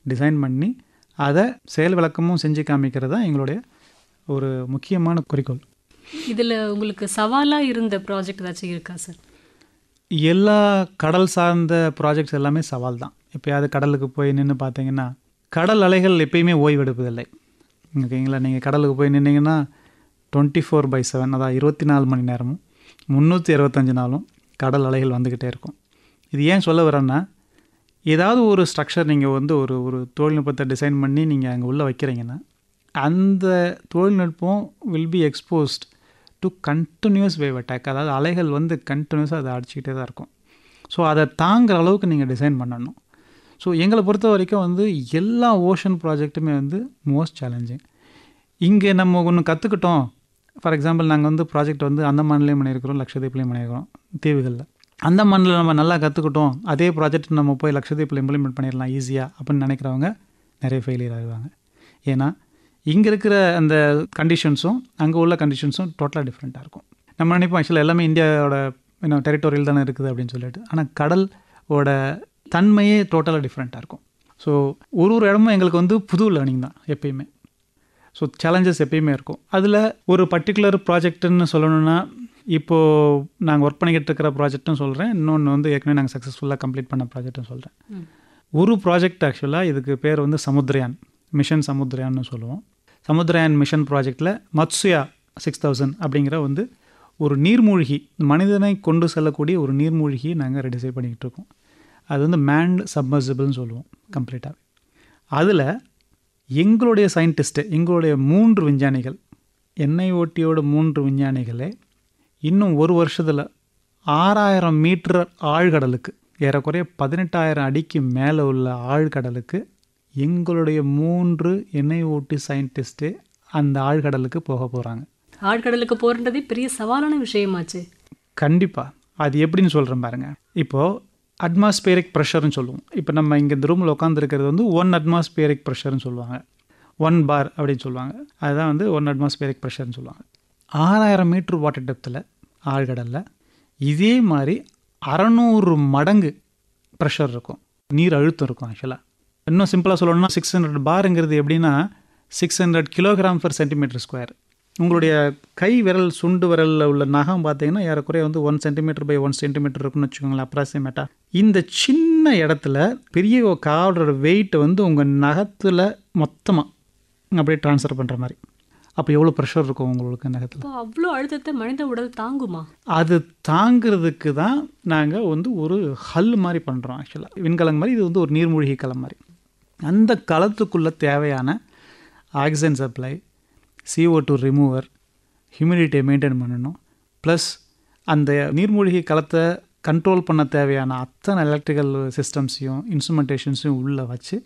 டிசைன் பண்ணி அதை செயல் விளக்கமும் செஞ்சு காமிக்கிறது தான் எங்களுடைய ஒரு முக்கியமான குறிக்கோள். இதில் உங்களுக்கு சவாலாக இருந்த ப்ராஜெக்ட் ஏதாச்சும் இருக்கா சார்? எல்லா கடல் சார்ந்த ப்ராஜெக்ட்ஸ் எல்லாமே சவால் தான். எப்போயாவது கடலுக்கு போய் நின்று பார்த்தீங்கன்னா, கடல் அலைகள் எப்பயுமே ஓய்வெடுப்பதில்லை. ஓகேங்களா, நீங்கள் கடலுக்கு போய் நின்னீங்கன்னா 24/7, அதாவது 24 மணி நேரமும் 365 நாளும் கடல் அலைகள் வந்துக்கிட்டே இருக்கும். இது ஏன் சொல்ல வரேன்னா, ஏதாவது ஒரு ஸ்ட்ரக்சர் நீங்கள் வந்து ஒரு தொழில்நுட்பத்தை டிசைன் பண்ணி நீங்கள் அங்கே உள்ளே வைக்கிறீங்கன்னா, அந்த தொழில்நுட்பம் will be exposed to continuous wave attack, அதாவது அலைகள் வந்து கண்டினியூஸாக அதை அடிச்சுக்கிட்டே தான் இருக்கும். ஸோ அதை தாங்குகிற அளவுக்கு நீங்கள் டிசைன் பண்ணணும். ஸோ எங்களை பொறுத்த வரைக்கும் வந்து எல்லா ஓஷன் ப்ராஜெக்ட்டுமே வந்து மோஸ்ட் சேலஞ்சிங். இங்கே நம்ம ஒன்று கற்றுக்கிட்டோம். ஃபார் எக்ஸாம்பிள், நாங்கள் வந்து ப்ராஜெக்ட் வந்து அந்தமான்லேயும் பண்ணியிருக்கிறோம், லட்சத்தீப்லேயும் பண்ணியிருக்கிறோம், தீவுகளில். அந்தமானில் நம்ம நல்லா கற்றுக்கிட்டோம், அதே ப்ராஜெக்ட் நம்ம போய் லட்சத்தீப்பில் இம்ப்ளிமெண்ட் பண்ணிடலாம் ஈஸியாக அப்படின்னு நினைக்கிறவங்க நிறைய ஃபெயிலியர் ஆகுவாங்க. ஏன்னா இங்கே இருக்கிற அந்த கண்டிஷன்ஸும் அங்கே உள்ள கண்டிஷன்ஸும் டோட்டலாக டிஃப்ரெண்ட்டாக இருக்கும். நம்ம நினைப்போம் ஆக்சுவலாக எல்லாமே இந்தியாவோட டெரிட்டோரியல் தானே இருக்குது அப்படின்னு சொல்லிட்டு. ஆனால் கடலோட தன்மையே டோட்டலாக டிஃப்ரெண்ட்டாக இருக்கும். ஸோ ஒரு இடமும் எங்களுக்கு வந்து புது லேர்னிங் தான் எப்பயுமே. ஸோ சேலஞ்சஸ் எப்பயுமே இருக்கும். அதில் ஒரு பர்டிகுலர் ப்ராஜெக்ட்டுன்னு சொல்லணுன்னா, இப்போது நாங்கள் ஒர்க் பண்ணிக்கிட்டு இருக்கிற ப்ராஜெக்ட்டும் சொல்கிறேன், இன்னொன்று வந்து ஏற்கனவே நாங்கள் சக்ஸஸ்ஃபுல்லாக கம்ப்ளீட் பண்ண ப்ராஜெக்ட்டும் சொல்கிறேன். ஒரு ப்ராஜெக்ட் ஆக்சுவலாக இதுக்கு பேர் வந்து சமுத்ரயான் மிஷன், சமுத்ரயான்னு சொல்லுவோம். சமுத்ரயான் மிஷன் ப்ராஜெக்டில் மத்சுயா 6000 அப்படிங்கிற வந்து ஒரு நீர்மூழ்கி, மனிதனை கொண்டு செல்லக்கூடிய ஒரு நீர்மூழ்கியை நாங்கள் ரெடிசைன் பண்ணிக்கிட்டு இருக்கோம். அது வந்து மேன்டு சப்மர்சிபிள்னு சொல்லுவோம் கம்ப்ளீட்டாக. அதில் எங்களுடைய சயின்டிஸ்ட்டு, எங்களுடைய 3 விஞ்ஞானிகள், NIOTயோட 3 விஞ்ஞானிகளே இன்னும் ஒரு வருஷத்தில் 6000 மீட்டர் ஆழ்கடலுக்கு, ஏறக்குறைய 18,000 அடிக்கு மேலே உள்ள ஆழ்கடலுக்கு எங்களுடைய 3 NIOT சயின்டிஸ்ட்டு அந்த ஆழ்கடலுக்கு போக போகிறாங்க. ஆழ்கடலுக்கு போகிறதே பெரிய சவாலான விஷயமாச்சு. கண்டிப்பாக. அது எப்படின்னு சொல்கிறேன் பாருங்கள். இப்போது அட்மாஸ்பியரிக் ப்ரெஷர்னு சொல்லுவோம். இப்போ நம்ம இங்கே இந்த ரூமில் உட்காந்துருக்கிறது வந்து 1 அட்மாஸ்பியரிக் ப்ரெஷர்னு சொல்லுவாங்க, 1 பார் அப்படின்னு சொல்லுவாங்க. அதுதான் வந்து 1 அட்மாஸ்பியரிக் ப்ரெஷர்னு சொல்லுவாங்க. 6000 மீட்டர் வாட்டர் டெப்த்தில் ஆழ்கடலில் இதே மாதிரி 600 மடங்கு ப்ரெஷர் இருக்கும், நீர் அழுத்தம் இருக்கும். ஆக்சுவலாக இன்னும் சிம்பிளாக சொல்லணும்னா 600 பாருங்கிறது எப்படின்னா 600 kg/cm². உங்களுடைய கை விரல், சுண்டு விரலில் உள்ள நகம் பார்த்தீங்கன்னா ஏறக்குறைய வந்து 1 cm/1 cm இருக்குன்னு வச்சுக்கோங்களேன் அப்ராக்சிமேட்டாக. இந்த சின்ன இடத்துல பெரிய காலோட வெயிட் வந்து உங்கள் நகத்தில் மொத்தமாக அப்படியே ட்ரான்ஸ்ஃபர் பண்ணுற மாதிரி. அப்போ எவ்வளோ ப்ரெஷர் இருக்கும் உங்களுக்கு நகத்தில்? அவ்வளோ அழுத்தத்தை மனித உடல் தாங்குமா? அது தாங்கிறதுக்கு தான் நாங்கள் வந்து ஒரு ஹல் மாதிரி பண்ணுறோம். ஆக்சுவலாக விண்கலம் மாதிரி, இது வந்து ஒரு நீர்மூழ்கி களம் மாதிரி. அந்த களத்துக்குள்ளே தேவையான ஆக்சிஜன் சப்ளை, CO2 ரிமூவர், ஹியூமிடிட்டியை மெயின்டைன் பண்ணணும். ப்ளஸ் அந்த நீர்மூழ்கி களத்தை கண்ட்ரோல் பண்ண தேவையான அத்தனை எலக்ட்ரிக்கல் சிஸ்டம்ஸையும் இன்ஸ்ட்ருமெண்டேஷன்ஸையும் உள்ளே வச்சு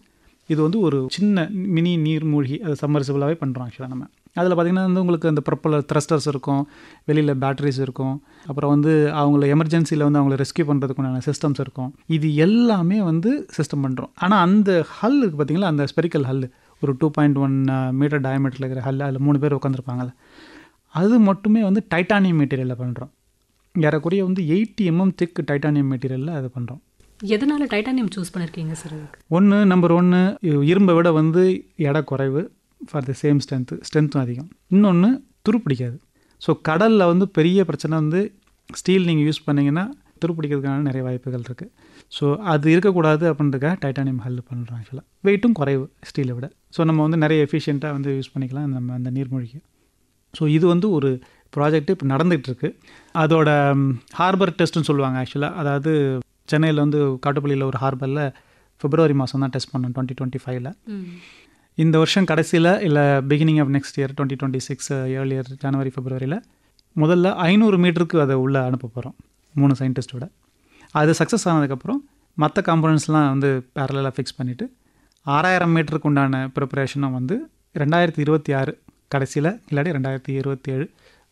இது வந்து ஒரு சின்ன மினி நீர்மூழ்கி, அது சம்மர்சிபிளாகவே பண்ணுறோம். ஆக்சுவலாக நம்ம அதில் பார்த்திங்கன்னா வந்து உங்களுக்கு அந்த ப்ரொப்பலர் த்ரஸ்டர்ஸ் இருக்கும், வெளியில் பேட்டரிஸ் இருக்கும், அப்புறம் வந்து அவங்கள எமர்ஜென்சியில் வந்து அவங்கள ரெஸ்கியூ பண்ணுறதுக்குண்டான சிஸ்டம்ஸ் இருக்கும். இது எல்லாமே வந்து சிஸ்டம் பண்ணுறோம். ஆனால் அந்த ஹல் இருக்குது பார்த்திங்களா, அந்த ஸ்பெரிக்கல் ஹல், ஒரு 2.1 மீட்டர் டயமீட்டரில் இருக்கிற ஹல், அதில் 3 பேர் உட்காந்துருப்பாங்கல்ல, அது மட்டுமே வந்து டைட்டானியம் மெட்டீரியலில் பண்ணுறோம். ஏறக்குறைய வந்து 80 mm திக் டைட்டானியம் மெட்டீரியலில் அதை பண்ணுறோம். எதனால் டைட்டானியம் சூஸ் பண்ணியிருக்கீங்க சார்? நம்பர் 1 இரும்பை விட வந்து எடை குறைவு, ஃபார் தி சேம் ஸ்ட்ரென்த்தும் அதிகம். இன்னொன்று துரு பிடிக்காது. ஸோ கடலில் வந்து பெரிய பிரச்சனை வந்து ஸ்டீல் நீங்கள் யூஸ் பண்ணிங்கன்னா துருப்பிடிக்கிறதுக்கான நிறைய வாய்ப்புகள் இருக்குது. ஸோ அது இருக்கக்கூடாது அப்படின்றதுக்காக டைட்டானியம் ஹல் பண்ணுறோம். ஆக்சுவலாக வெயிட்டும் குறைவு ஸ்டீலை விட. ஸோ நம்ம வந்து நிறைய எஃபிஷியண்ட்டாக வந்து யூஸ் பண்ணிக்கலாம் நம்ம அந்த நீர்மூழ்கி. ஸோ இது வந்து ஒரு ப்ராஜெக்ட் இப்போ நடந்துகிட்ருக்கு. அதோட ஹார்பர் டெஸ்ட்டுன்னு சொல்லுவாங்க ஆக்சுவலாக. அதாவது சென்னையில் வந்து காட்டுப்பள்ளியில் ஒரு ஹார்பரில் February மாதம் தான் டெஸ்ட் பண்ணோம் 2025. இந்த வருஷம் கடைசியில் இல்லை beginning of next year 2026 earlier January Februaryயில் முதல்ல 500 மீட்டருக்கு அதை உள்ளே அனுப்ப போகிறோம் 3 சயின்டிஸ்டோட. அது சக்ஸஸ் ஆனதுக்கப்புறம் மற்ற காம்பனன்ட்ஸ்லாம் வந்து பேரலாக ஃபிக்ஸ் பண்ணிவிட்டு 6000 மீட்டருக்கு உண்டான ப்ரிப்பரேஷனும் வந்து 2026 கடைசியில் இல்லாட்டி 2027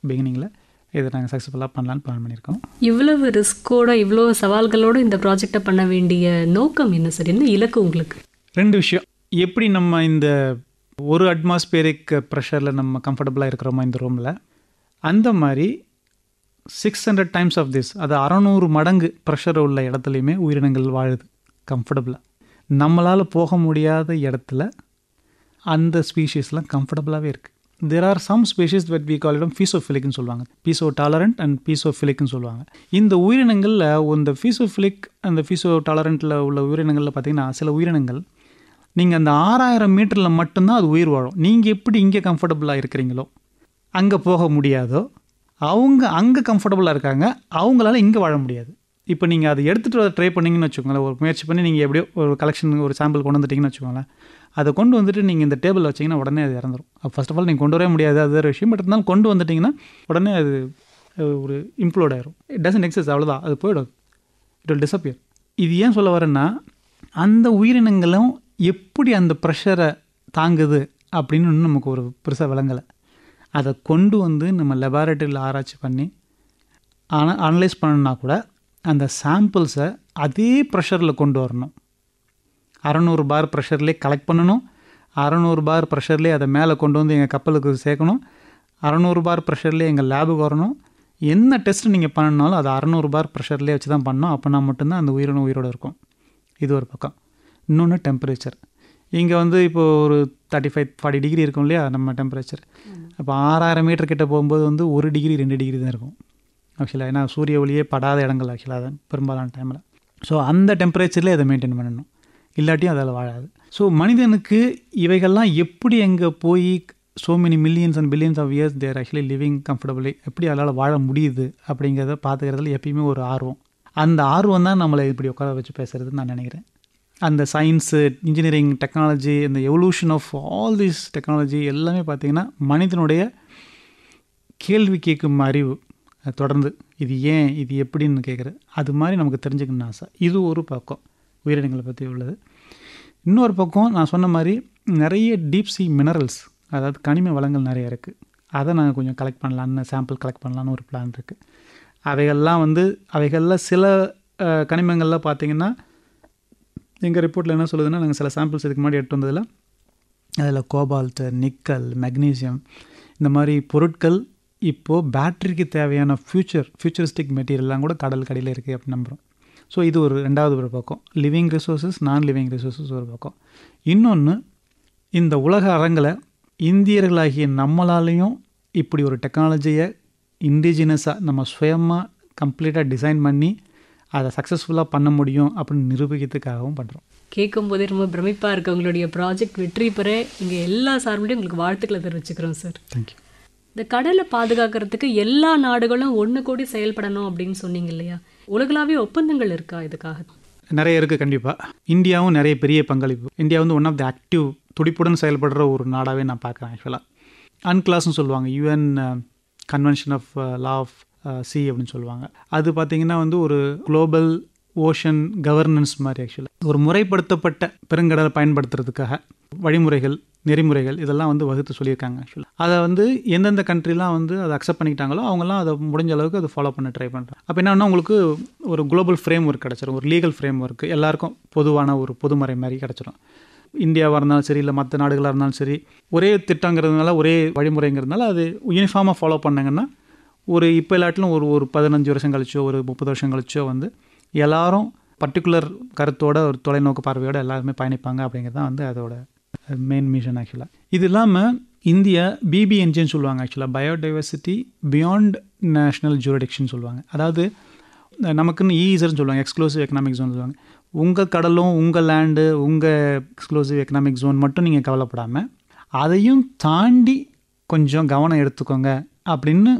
பிகினிங்கில் இதை நாங்கள் சக்ஸஸ்ஃபுல்லாக பண்ணலான்னு பிளான் பண்ணியிருக்கோம். இவ்வளவு ரிஸ்கோட இவ்வளோ சவால்களோடு இந்த ப்ராஜெக்டை பண்ண வேண்டிய நோக்கம் என்ன சார்? என்ன இலக்கு உங்களுக்கு? 2 விஷயம். எப்படி நம்ம இந்த ஒரு அட்மாஸ்பியரிக் ப்ரெஷரில் நம்ம கம்ஃபர்டபுளாக இருக்கிறோமோ இந்த ரூமில், அந்த மாதிரி 600 டைம்ஸ் ஆஃப் திஸ், அது 600 மடங்கு ப்ரெஷர் உள்ள இடத்துலையுமே உயிரினங்கள் வாழுது கம்ஃபர்டபுளாக. நம்மளால் போக முடியாத இடத்துல அந்த ஸ்பீஷீஸ்லாம் கம்ஃபர்டபுளாகவே இருக்குது. There are some species that we call it பீசோஃபிலிக்னு சொல்லுவாங்க. பீசோ டாலரண்ட் அண்ட் பீசோஃபிலிக்னு சொல்லுவாங்க. இந்த உயிரினங்களில் இந்த பீசோஃபிலிக் அந்த பீசோ டாலரண்ட்டில் உள்ள உயிரினங்களில் பார்த்திங்கன்னா சில உயிரினங்கள் நீங்கள் அந்த 6000 மீட்டரில் மட்டும்தான் அது உயிர் வாழும். நீங்கள் எப்படி இங்கே கம்ஃபர்டபுளாக இருக்கிறீங்களோ அங்கே போக முடியாதோ, அவங்க அங்கே கம்ஃபர்டபுளாக இருக்காங்க, அவங்களால இங்கே வாழ முடியாது. இப்போ நீங்கள் அதை எடுத்துகிட்டு அதை ட்ரை பண்ணிங்கன்னு வச்சுக்கோங்களேன், ஒரு முயற்சி பண்ணி நீங்கள் எப்படியோ ஒரு கலெக்ஷன் ஒரு சாம்பிள் கொண்டு வந்துட்டிங்கன்னு வச்சுக்கோங்களேன், அதை கொண்டு வந்துட்டு நீங்கள் இந்த டேபிள் வச்சிங்கன்னா உடனே அது இறந்துடும். ஃபர்ஸ்ட் ஆஃப் ஆல் நீங்கள் கொண்டு வரவே முடியாது, அது ஒரு விஷயம். பட் இருந்தாலும் கொண்டு வந்துட்டிங்கன்னா உடனே அது ஒரு இம்ப்ளோட் ஆயிரும். இட் டசன்ட் எக்ஸிஸ்ட், அவ்வளோதான், அது போய்டும், இட் வில் டிஸப்பியர். இது ஏன் சொல்ல வரேன்னா, அந்த உயிரினங்களும் எப்படி அந்த ப்ரெஷரை தாங்குது அப்படின்னு இன்னும் நமக்கு ஒரு பெருசாக விளங்கலை. அதை கொண்டு வந்து நம்ம லெபார்ட்டரியில் ஆராய்ச்சி பண்ணி அனலைஸ் பண்ணணுன்னா கூட அந்த சாம்பிள்ஸை அதே ப்ரெஷரில் கொண்டு வரணும். 600 பார் ப்ரெஷர்லேயே கலெக்ட் பண்ணணும், 600 பார் ப்ரெஷர்லேயே அதை மேலே கொண்டு வந்து எங்கள் கப்பலுக்கு சேர்க்கணும், 600 பார் ப்ரெஷர்லேயே எங்கள் லேபுக்கு வரணும். என்ன டெஸ்ட்டு நீங்கள் பண்ணணுனாலும் அது 600 பார் ப்ரெஷர்லேயே வச்சு தான் பண்ணணும். அப்போனா மட்டும்தான் அந்த உயிரினம் உயிரோடு இருக்கும். இது ஒரு பக்கம். இன்னொன்று டெம்பரேச்சர். இங்கே வந்து இப்போது ஒரு 35-40 டிகிரி இருக்கும் இல்லையா நம்ம டெம்பரேச்சர். அப்போ 6000 மீட்டர் கிட்ட போகும்போது வந்து 1 டிகிரி 2 டிகிரி தான் இருக்கும் ஆக்சுவலாக. ஏன்னா சூரிய ஒளியே படாத இடங்கள் ஆக்சுவலாக அது பெரும்பாலான டைமில். ஸோ அந்த டெம்பரேச்சரில் அதை மெயின்டைன் பண்ணணும், இல்லாட்டியும் அதில் வாழாது. ஸோ மனிதனுக்கு இவைகள்லாம் எப்படி எங்கே போய் so many millions and billions of years they are actually living comfortably, எப்படி அதனால் வாழ முடியுது அப்படிங்கிறத பார்த்துக்கிறதுல எப்பயுமே ஒரு ஆர்வம். அந்த ஆர்வம் தான் நம்மளை இப்படி உட்கார வச்சு பேசுகிறதுன்னு நான் நினைக்கிறேன். அந்த சயின்ஸு, இன்ஜினியரிங், டெக்னாலஜி, இந்த evolution of all this technology எல்லாமே பார்த்திங்கன்னா மனிதனுடைய கேள்வி கேட்கும் அறிவு தொடர்ந்து இது ஏன் இது எப்படின்னு கேட்குறது, அது மாதிரி நமக்கு தெரிஞ்சுக்கணும்னு ஆசை. இது ஒரு பக்கம் உயிரினங்களை பற்றி உள்ளது. இன்னொரு பக்கம் நான் சொன்ன மாதிரி நிறைய டீப் சி மினரல்ஸ், அதாவது கனிம வளங்கள் நிறைய இருக்குது. அதை நாங்கள் கொஞ்சம் கலெக்ட் பண்ணலான்னு, சாம்பிள் கலெக்ட் பண்ணலான்னு ஒரு பிளான் இருக்குது. அவைகளில் சில கனிமங்கள்லாம் பார்த்திங்கன்னா எங்கள் ரிப்போர்ட்டில் என்ன சொல்லுதுன்னா, நாங்கள் சில சாம்பிள்ஸ் இதுக்கு முன்னாடி எடுத்து வந்ததில் அதில் கோபால்ட்டு, நிக்கல், மெக்னீசியம் இந்த மாதிரி பொருட்கள் இப்போது பேட்டரிக்கு தேவையான ஃபியூச்சரிஸ்டிக் மெட்டீரியல்லாம் கூட கடல் கடையில் இருக்குது அப்படின்னு நம்புகிறோம். ஸோ இது ஒரு ரெண்டாவது ஒரு பக்கம். லிவிங் ரிசோர்ஸஸ், நான் லிவிங் ரிசோர்ஸஸ் ஒரு பக்கம். இன்னொன்று, இந்த உலக அரங்கில் இந்தியர்களாகிய நம்மளாலேயும் இப்படி ஒரு டெக்னாலஜியை இண்டிஜினஸாக நம்ம சுயமாக கம்ப்ளீட்டாக டிசைன் பண்ணி அதை சக்ஸஸ்ஃபுல்லாக பண்ண முடியும் அப்படின்னு நிரூபிக்கிறதுக்காகவும் பண்ணுறோம். கேட்கும்போதே ரொம்ப பிரமிப்பாக இருக்குது. உங்களுடைய ப்ராஜெக்ட் வெற்றி பெற இங்கே எல்லா சார்பிலையும் உங்களுக்கு வாழ்த்துக்களை தெரிவிச்சுக்கிறோம் சார். தேங்க்யூ. இந்த கடலை பாதுகாக்கிறதுக்கு எல்லா நாடுகளும் ஒன்று கூடி செயல்படணும் அப்படின்னு சொன்னீங்க இல்லையா? உலகளாவிய ஒப்பந்தங்கள் இருக்கா இதுக்காக? நிறைய இருக்குது கண்டிப்பாக. இந்தியாவும் நிறைய பெரிய பங்களிப்பு. இந்தியா வந்து ஒன் ஆஃப் தி ஆக்டிவ், துடிப்புடன் செயல்படுற ஒரு நாடாகவே நான் பார்க்குறேன் ஆக்சுவலாக. அன்கிளாஸ்ன்னு சொல்லுவாங்க, UN convention of law of sea அப்படின்னு சொல்லுவாங்க. அது பார்த்திங்கன்னா வந்து ஒரு குளோபல் ஓஷன் கவர்னன்ஸ் மாதிரி ஆக்சுவலாக ஒரு முறைப்படுத்தப்பட்ட பெருங்கடலை பயன்படுத்துறதுக்காக வழிமுறைகள், நெறிமுறைகள் இதெல்லாம் வந்து வகுத்து சொல்லியிருக்காங்க ஆக்சுவலாக. அதை வந்து எந்தெந்த கண்ட்ரிலாம் வந்து அதை அக்செப்ட் பண்ணிக்கிட்டாங்களோ அவங்களாம் அதை முடிஞ்ச அளவுக்கு அதை ஃபாலோ பண்ண ட்ரை பண்ணுறாங்க. அப்போ என்னன்னா உங்களுக்கு ஒரு குளோபல் ஃப்ரேம் ஒர்க் கிடச்சிரும், ஒரு லீகல் ஃப்ரேம் ஒர்க் எல்லாருக்கும் பொதுவான ஒரு பொதுமறை மாதிரி கிடச்சிரும். இந்தியாவாக இருந்தாலும் சரி, இல்லை மற்ற நாடுகளாக இருந்தாலும் சரி, ஒரே திட்டங்கிறதுனால, ஒரே வழிமுறைங்கிறதுனால அது யூனிஃபார்மாக ஃபாலோ பண்ணாங்கன்னா ஒரு இப்போ இல்லாட்டிலும் ஒரு 15 வருஷம் கழிச்சோ ஒரு 30 வருஷம் கழிச்சோ வந்து எல்லாரும் பர்டிகுலர் கருத்தோட ஒரு தொலைநோக்கு பார்வையோடு எல்லாருமே பயணிப்பாங்க அப்படிங்கிறது தான் வந்து அதோட மெயின் மிஷன் ஆக்சுவலாக. இது இல்லாமல் இந்தியா BBNJன்னு சொல்லுவாங்க ஆக்சுவலாக, பயோடைவர்சிட்டி பியாண்ட் நேஷ்னல் ஜூரிடிக்ஷன் சொல்லுவாங்க. அதாவது நமக்குன்னு ஈஸர்னு சொல்லுவாங்க, எக்ஸ்க்ளூசிவ் எக்கனாமிக் ஜோன் சொல்லுவாங்க. உங்கள் கடலும் உங்கள் லேண்டு உங்கள் எக்ஸ்க்ளூசிவ் எக்கனாமிக் ஜோன் மட்டும் நீங்கள் கவலைப்படாமல் அதையும் தாண்டி கொஞ்சம் கவனம் எடுத்துக்கோங்க அப்படின்னு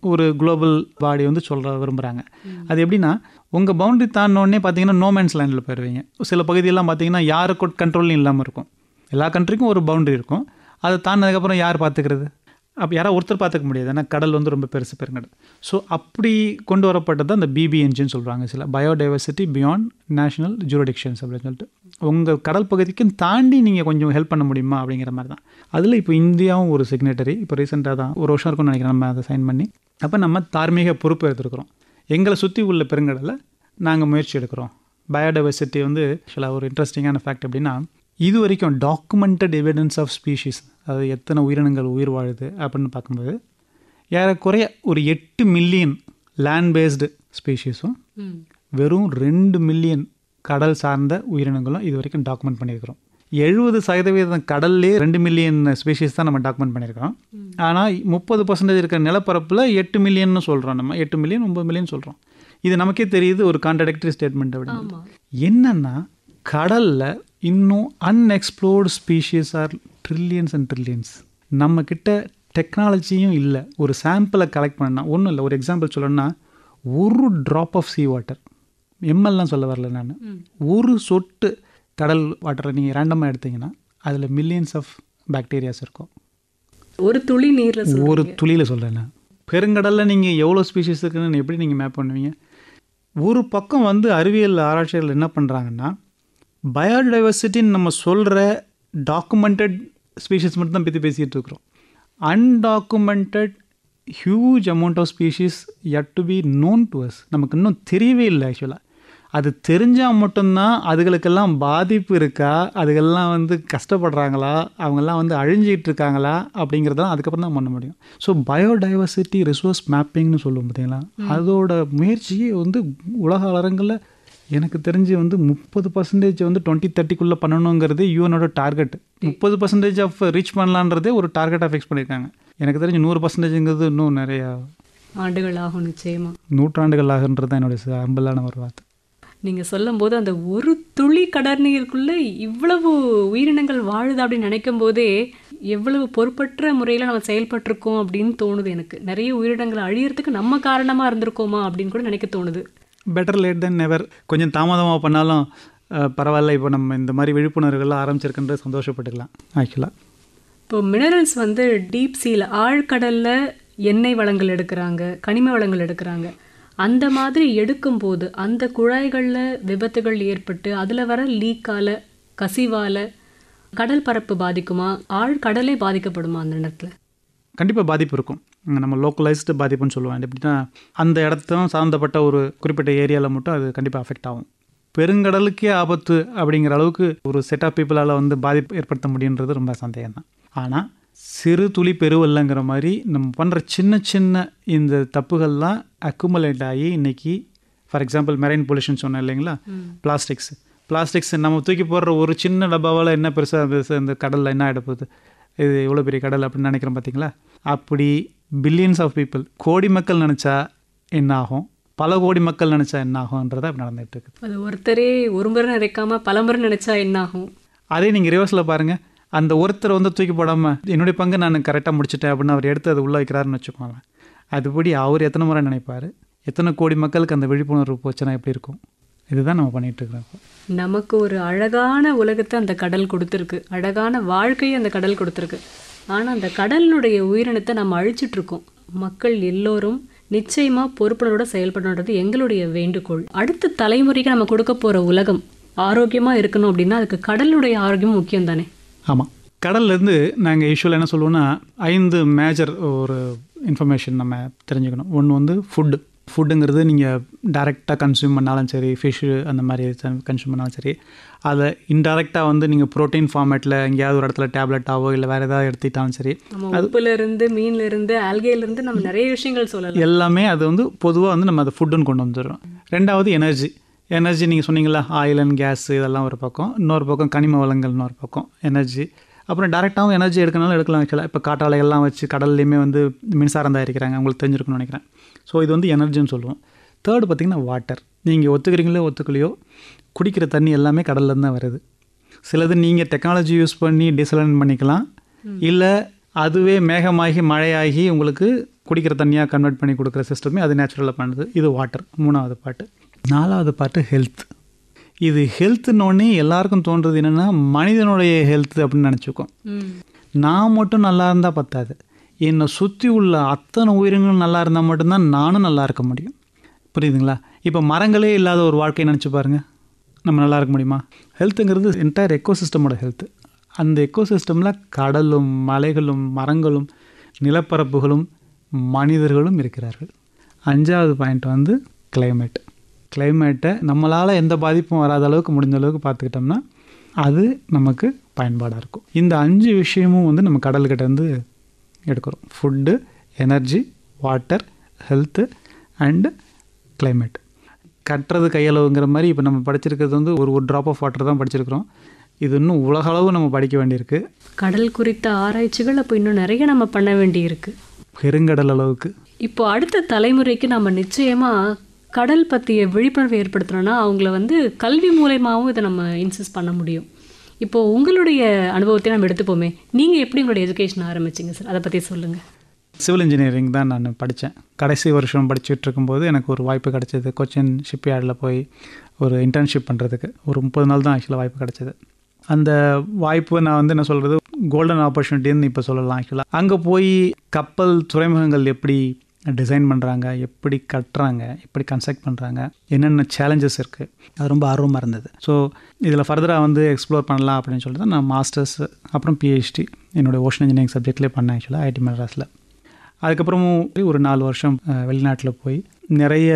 ஒரு குளோபல் பாடி வந்து சொல்ல விரும்புகிறாங்க. அது எப்படின்னா, உங்கள் பவுண்டரி தாண்டினோடனே பார்த்தீங்கன்னா நோமேன்ஸ் லேண்டில் போயிடுவீங்க. சில பகுதியெல்லாம் பார்த்தீங்கன்னா யாருக்கு கண்ட்ரோலும் இல்லாமல் இருக்கும். எல்லா கண்ட்ரிக்கும் ஒரு பவுண்டரி இருக்கும். அதை தாண்டினதுக்கப்புறம் யார் பார்த்துக்கிறது? அப்போ யாராவது ஒருத்தர் பார்த்துக்க முடியாது, ஏன்னா கடல் வந்து ரொம்ப பெருசு பெருங்கடல். ஸோ அப்படி கொண்டு வரப்பட்டது அந்த பிபிஎன்ஜின்னு சொல்கிறாங்க, சில பயோடைவர்சிட்டி பியாண்ட் நேஷனல் ஜூரிடிக்ஷன்ஸ் அப்படின்னு சொல்லிட்டு. உங்கள் கடல் பகுதிக்கும் தாண்டி நீங்கள் கொஞ்சம் ஹெல்ப் பண்ண முடியுமா அப்படிங்கிற மாதிரி தான். அதில் இப்போ இந்தியாவும் ஒரு சிக்னேட்டரி. இப்போ ரீசெண்டாக தான் ஒரு வருஷம் இருக்கும்னு நினைக்கிறேன் நம்ம அதை சைன் பண்ணி. அப்போ நம்ம தார்மீக பொறுப்பு எடுத்துருக்குறோம். எங்களை சுற்றி உள்ள பெருங்கடலை நாங்கள் முயற்சி எடுக்கிறோம். பயோடைவர்சிட்டி வந்து ஆக்சுவலாக ஒரு இன்ட்ரெஸ்டிங்கான ஃபேக்ட் அப்படின்னா, இது வரைக்கும் டாக்குமெண்டட் எவிடன்ஸ் ஆஃப் ஸ்பீஷீஸ், அதாவது எத்தனை உயிரினங்கள் உயிர் வாழுது அப்படின்னு பார்க்கும்போது ஏறக்குறைய ஒரு 8 மில்லியன் லேண்ட் பேஸ்டு ஸ்பீஷீஸும் வெறும் 2 மில்லியன் கடல் சார்ந்த உயிரினங்களும் இது வரைக்கும் டாக்குமெண்ட் பண்ணியிருக்கிறோம். 70% கடல்லே 2 மில்லியன் ஸ்பீஷீஸ் தான் நம்ம டாக்குமெண்ட் பண்ணியிருக்கிறோம். ஆனால் 30% இருக்கிற நிலப்பரப்பில் 8 மில்லியன்னு சொல்கிறோம். நம்ம 8 மில்லியன் 9 மில்லியன் சொல்கிறோம். இது நமக்கே தெரியுது ஒரு கான்ட்ராடிக்டரி ஸ்டேட்மெண்ட் அப்படின்னு. என்னென்னா, கடலில் இன்னும் unexplored species R trillions and trillions. நம்மக்கிட்ட டெக்னாலஜியும் இல்லை. ஒரு சாம்பிளை கலெக்ட் பண்ணால் ஒன்றும் இல்லை. ஒரு எக்ஸாம்பிள் சொல்லணும்னா, ஒரு ட்ராப் ஆஃப் சீ வாட்டர், எம்எல்லாம் சொல்ல வரல நான், ஒரு சொட்டு கடல் வாட்டரை நீங்கள் ரேண்டமாக எடுத்தீங்கன்னா அதில் மில்லியன்ஸ் ஆஃப் பாக்டீரியாஸ் இருக்கும். ஒரு துளி நீரில், ஒரு துளியில் சொல்கிறேன். பெருங்கடலில் நீங்கள் எவ்வளோ ஸ்பீஷீஸ் இருக்குன்னு எப்படி நீங்கள் மேப் பண்ணுவீங்க? ஒரு பக்கம் வந்து அறிவியல் ஆராய்ச்சிகள் என்ன பண்ணுறாங்கன்னா, பயோடைவர்சிட்டின்னு நம்ம சொல்கிற டாக்குமெண்டட் ஸ்பீஷீஸ் மட்டும் தான் பற்றி பேசிகிட்டு இருக்கிறோம். Undocumented huge amount of species yet to be known to us. நமக்கு இன்னும் தெரியவே இல்லை. ஆக்சுவலாக அது தெரிஞ்சால் மட்டும்தான் அதுகளுக்கெல்லாம் பாதிப்பு இருக்கா, அதுகள்லாம் வந்து கஷ்டப்படுறாங்களா, அவங்கெல்லாம் வந்து அழிஞ்சிக்கிட்டு இருக்காங்களா அப்படிங்கிறதான் அதுக்கப்புறம் தான் பண்ண முடியும். ஸோ பயோடைவர்சிட்டி ரிசோர்ஸ் மேப்பிங்னு சொல்லுவோம் பார்த்தீங்களா, அதோட முயற்சியை வந்து உலக அரங்கில் எனக்கு தெரிஞ்சு வந்து 30% வந்து 2030 பண்ணணுங்கிறது யூஎனோட டார்கெட். 30% ஆஃப் ரீச் பண்ணலான்றதே ஒரு டார்கெட்டாக ஃபிக்ஸ் பண்ணியிருக்காங்க. எனக்கு தெரிஞ்சு 100%ங்கிறது இன்னும் நிறையா ஆண்டுகள் ஆகும், நிச்சயமாக நூற்றாண்டுகள் ஆகுன்றது தான் என்னுடைய அம்பலான ஒரு வார்த்தை. நீங்கள் சொல்லும்போது அந்த ஒரு துளி கடற்நீருக்குள்ளே இவ்வளவு உயிரினங்கள் வாழுது அப்படின்னு நினைக்கும் போதே எவ்வளவு பொறுப்பற்ற முறையில் நம்ம செயல்பட்டிருக்கோம் அப்படின்னு தோணுது எனக்கு. நிறைய உயிரினங்கள் அழியறதுக்கு நம்ம காரணமாக இருந்திருக்கோமா அப்படின்னு கூட நினைக்க தோணுது. பெட்டர் லேட் தென் நெவர். கொஞ்சம் தாமதமாக பண்ணாலும் பரவாயில்ல, இப்போ நம்ம இந்த மாதிரி விழிப்புணர்வுகள்லாம் ஆரம்பிச்சிருக்குன்றது சந்தோஷப்பட்டுக்கலாம். ஆக்சுவலாக இப்போ மினரல்ஸ் வந்து டீப் சீல ஆழ்கடலில் எண்ணெய் வளங்கள் எடுக்கிறாங்க, கனிம வளங்கள் எடுக்கிறாங்க. அந்த மாதிரி எடுக்கும்போது அந்த குழாய்களில் விபத்துகள் ஏற்பட்டு அதில் வர லீக்கால், கசிவால் கடல் பரப்பு பாதிக்குமா, ஆழ்கடலே பாதிக்கப்படுமா? அந்த இடத்துல கண்டிப்பாக பாதிப்பு இருக்கும். நம்ம லோக்கலைஸ்டு பாதிப்புன்னு சொல்லுவாங்க. எப்படின்னா, அந்த இடத்தும் சார்ந்தப்பட்ட ஒரு குறிப்பிட்ட ஏரியாவில் மட்டும் அது கண்டிப்பாக அஃபெக்ட் ஆகும். பெருங்கடலுக்கே ஆபத்து அப்படிங்கிற அளவுக்கு ஒரு செட் ஆஃப் பீப்புளால் வந்து பாதிப்பு ஏற்படுத்த முடியுன்றது ரொம்ப சந்தேகம் தான். ஆனால் சிறு துளி பெருவல்லங்கிற மாதிரி நம்ம பண்ணுற சின்ன சின்ன இந்த தப்புகள்லாம் அக்குமுலேட் ஆகி இன்றைக்கி, ஃபார் எக்ஸாம்பிள் மெரைன் பொல்யூஷன் சொன்னேன் இல்லைங்களா, பிளாஸ்டிக்ஸ் நம்ம தூக்கி போடுற ஒரு சின்ன டப்பாவால் என்ன பெருசாக இந்த கடலில் என்ன ஆகிடப்போகுது, இது இவ்வளோ பெரிய கடல் அப்படின்னு நினைக்கிறோம் பார்த்தீங்களா. அப்படி பில்லியன்ஸ் ஆஃப் பீப்புள், கோடி மக்கள் நினச்சா என்ன ஆகும், பல கோடி மக்கள் நினச்சா என்ன ஆகும்ன்றதை அப்படி நடந்துகிட்டு இருக்குது. அது ஒருத்தரே ஒரு முறை நினைக்காம பல முறை நினச்சா என்ன ஆகும்? அதே நீங்கள் ரிவர்ஸில் பாருங்கள். அந்த ஒருத்தரை வந்து தூக்கி போடாமல் என்னுடைய பங்கு நான் கரெக்டாக முடிச்சுட்டேன் அப்படின்னு அவர் எடுத்து அது உள்ளே வைக்கிறாருன்னு வச்சுக்கோங்க. அதுபடி அவர் எத்தனை முறை நினைப்பார், எத்தனை கோடி மக்களுக்கு அந்த விழிப்புணர்வு போச்சுன்னா எப்படி இருக்கும்? இதுதான் நம்ம பண்ணிகிட்டு இருக்கிறோம். நமக்கு ஒரு அழகான உலகத்தை அந்த கடல் கொடுத்துருக்கு, அழகான வாழ்க்கையை அந்த கடல் கொடுத்துருக்கு. ஆனால் அந்த கடலினுடைய உயிரினத்தை நம்ம அழிச்சிட்ருக்கோம். மக்கள் எல்லோரும் நிச்சயமாக பொறுப்புணர்வோட செயல்படணுன்றது எங்களுடைய வேண்டுகோள். அடுத்த தலைமுறைக்கு நம்ம கொடுக்க போகிற உலகம் ஆரோக்கியமாக இருக்கணும் அப்படின்னா அதுக்கு கடலுடைய ஆரோக்கியம் முக்கியம் தானே? ஆமாம். கடல்லேருந்து நாங்கள் யூஸ்வலாக என்ன சொல்லுவோன்னா 5 மேஜர் ஒரு இன்ஃபர்மேஷன் நம்ம தெரிஞ்சுக்கணும். ஒன்று வந்து ஃபுட்டுங்கிறது நீங்கள் டைரெக்டாக கன்சியூம் பண்ணாலும் சரி, ஃபிஷ்ஷு அந்த மாதிரி கன்சியூம் பண்ணாலும் சரி, அதை இன்டைரக்டாக வந்து நீங்கள் ப்ரோட்டீன் ஃபார்மேட்டில் எங்கேயாவது ஒரு இடத்துல டேப்லெட்டாவோ இல்லை வேறு ஏதாவது எடுத்துக்கிட்டாலும் சரி, உப்புலேருந்து, மீன்லேருந்து, ஆல்கேலேருந்து நம்ம நிறைய விஷயங்கள் சொல்லலாம். எல்லாமே அது வந்து பொதுவாக வந்து நம்ம அதை ஃபுட்டுன்னு கொண்டு வந்துடுறோம். ரெண்டாவது எனர்ஜி நீங்கள் சொன்னீங்களா, ஆயில் அண்ட் கேஸ் இதெல்லாம் ஒரு பக்கம், இன்னொரு பக்கம் கனிம வளங்கள் இன்னொரு பக்கம் எனர்ஜி. அப்புறம் டேரெக்டாகவும் எனர்ஜி எடுக்கனாலும் எடுக்கலாம். ஆக்சுவலாக இப்போ காற்றாலைகள்லாம் வச்சு கடல்லையுமே வந்து மின்சாரம் தயாரிக்கிறாங்க, உங்களுக்கு தெரிஞ்சிருக்குன்னு நினைக்கிறேன். ஸோ இது வந்து எனர்ஜின்னு சொல்லுவோம். தேர்டு பார்த்திங்கன்னா வாட்டர். நீங்கள் ஒத்துக்கிறீங்களோ ஒத்துக்கலையோ குடிக்கிற தண்ணி எல்லாமே கடல்லேருந்து தான் வருது. சிலது நீங்கள் டெக்னாலஜி யூஸ் பண்ணி டிசலைன் பண்ணிக்கலாம், இல்லை அதுவே மேகமாகி மழையாகி உங்களுக்கு குடிக்கிற தண்ணியாக கன்வெர்ட் பண்ணி கொடுக்குற சிஸ்டமே அது நேச்சுரலாக பண்ணுது. இது வாட்டர். 3வது பார்ட்டு. 4வது பார்ட்டு ஹெல்த். இது ஹெல்த்துன்னொன்னே எல்லாருக்கும் தோன்றது என்னென்னா மனிதனுடைய ஹெல்த் அப்படின்னு நினச்சிக்கோம். நான் மட்டும் நல்லா இருந்தால் பத்தாது, என்னை சுற்றி உள்ள அத்தனை உயிரினங்களும் நல்லா இருந்தால் மட்டும்தான் நானும் நல்லா இருக்க முடியும். புரியுதுங்களா? இப்போ மரங்களே இல்லாத ஒரு வாழ்க்கையை நினச்சி பாருங்கள், நம்ம நல்லா இருக்க முடியுமா? ஹெல்த்துங்கிறது என்டையர் எக்கோசிஸ்டமோட ஹெல்த்து. அந்த எக்கோசிஸ்டமில் கடலும் மலைகளும் மரங்களும் நிலப்பரப்புகளும் மனிதர்களும் இருக்கிறார்கள். 5வது பாயிண்ட் வந்து கிளைமேட். கிளைமேட்டை நம்மளால் எந்த பாதிப்பும் வராத அளவுக்கு முடிஞ்ச அளவுக்கு பார்த்துக்கிட்டோம்னா அது நமக்கு பயன்பாடாக இருக்கும். இந்த 5 விஷயமும் வந்து நம்ம கடல்கிட்டேருந்து எடுக்கிறோம். Food, energy, water, health and climate. கட்டுறது கையளவுங்கிற மாதிரி இப்போ நம்ம படிச்சிருக்கிறது வந்து ஒரு ட்ராப் ஆஃப் வாட்டர் தான் படிச்சிருக்கிறோம். இது இன்னும் உலகளவு நம்ம படிக்க வேண்டியிருக்கு. கடல் குறித்த ஆராய்ச்சிகள் அப்போ இன்னும் நிறைய நம்ம பண்ண வேண்டியிருக்கு, பெருங்கடல் அளவுக்கு. இப்போ அடுத்த தலைமுறைக்கு நம்ம நிச்சயமாக கடல் பற்றிய விழிப்புணர்வு ஏற்படுத்தணும்னா அவங்கள வந்து கல்வி மூலயமாவும் இதை நம்ம இன்சிஸ்ட் பண்ண முடியும். இப்போது உங்களுடைய அனுபவத்தை நம்ம எடுத்துப்போமே, நீங்கள் எப்படி உங்களுடைய எஜுகேஷன் ஆரம்பிச்சிங்க சார், அதை பற்றி சொல்லுங்கள். சிவில் இன்ஜினியரிங் தான் நான் படித்தேன். கடைசி வருஷம் படிச்சுட்டு இருக்கும்போது எனக்கு ஒரு வாய்ப்பு கிடச்சிது. கொச்சின் ஷிப்யார்டில் போய் ஒரு இன்டர்ன்ஷிப் பண்ணுறதுக்கு ஒரு 30 நாள் தான் ஆக்சுவலாக வாய்ப்பு கிடச்சிது. அந்த வாய்ப்பு நான் வந்து என்ன சொல்கிறது, கோல்டன் ஆப்பர்ச்சுனிட்டின்னு இப்போ சொல்லலாம். ஆக்சுவலாக அங்கே போய் கப்பல் துறைமுகங்கள் எப்படி டிசைன் பண்ணுறாங்க, எப்படி கட்டுறாங்க, எப்படி கன்ஸ்ட்ரக்ட் பண்ணுறாங்க, என்னென்ன சேலஞ்சஸ் இருக்குது, அது ரொம்ப ஆர்வமாக இருந்தது. ஸோ இதில் ஃபர்தராக வந்து எக்ஸ்ப்ளோர் பண்ணலாம் அப்படின்னு சொல்லிட்டு தான் நான் மாஸ்டர்ஸ் அப்புறம் பிஹெச்டி என்னோடய ஓஷன் இன்ஜினியரிங் சப்ஜெக்ட்லேயே பண்ணேன் ஆக்சுவலாக ஐடி மெட்ராஸில். அதுக்கப்புறமும் ஒரு 4 வருஷம் வெளிநாட்டில் போய் நிறைய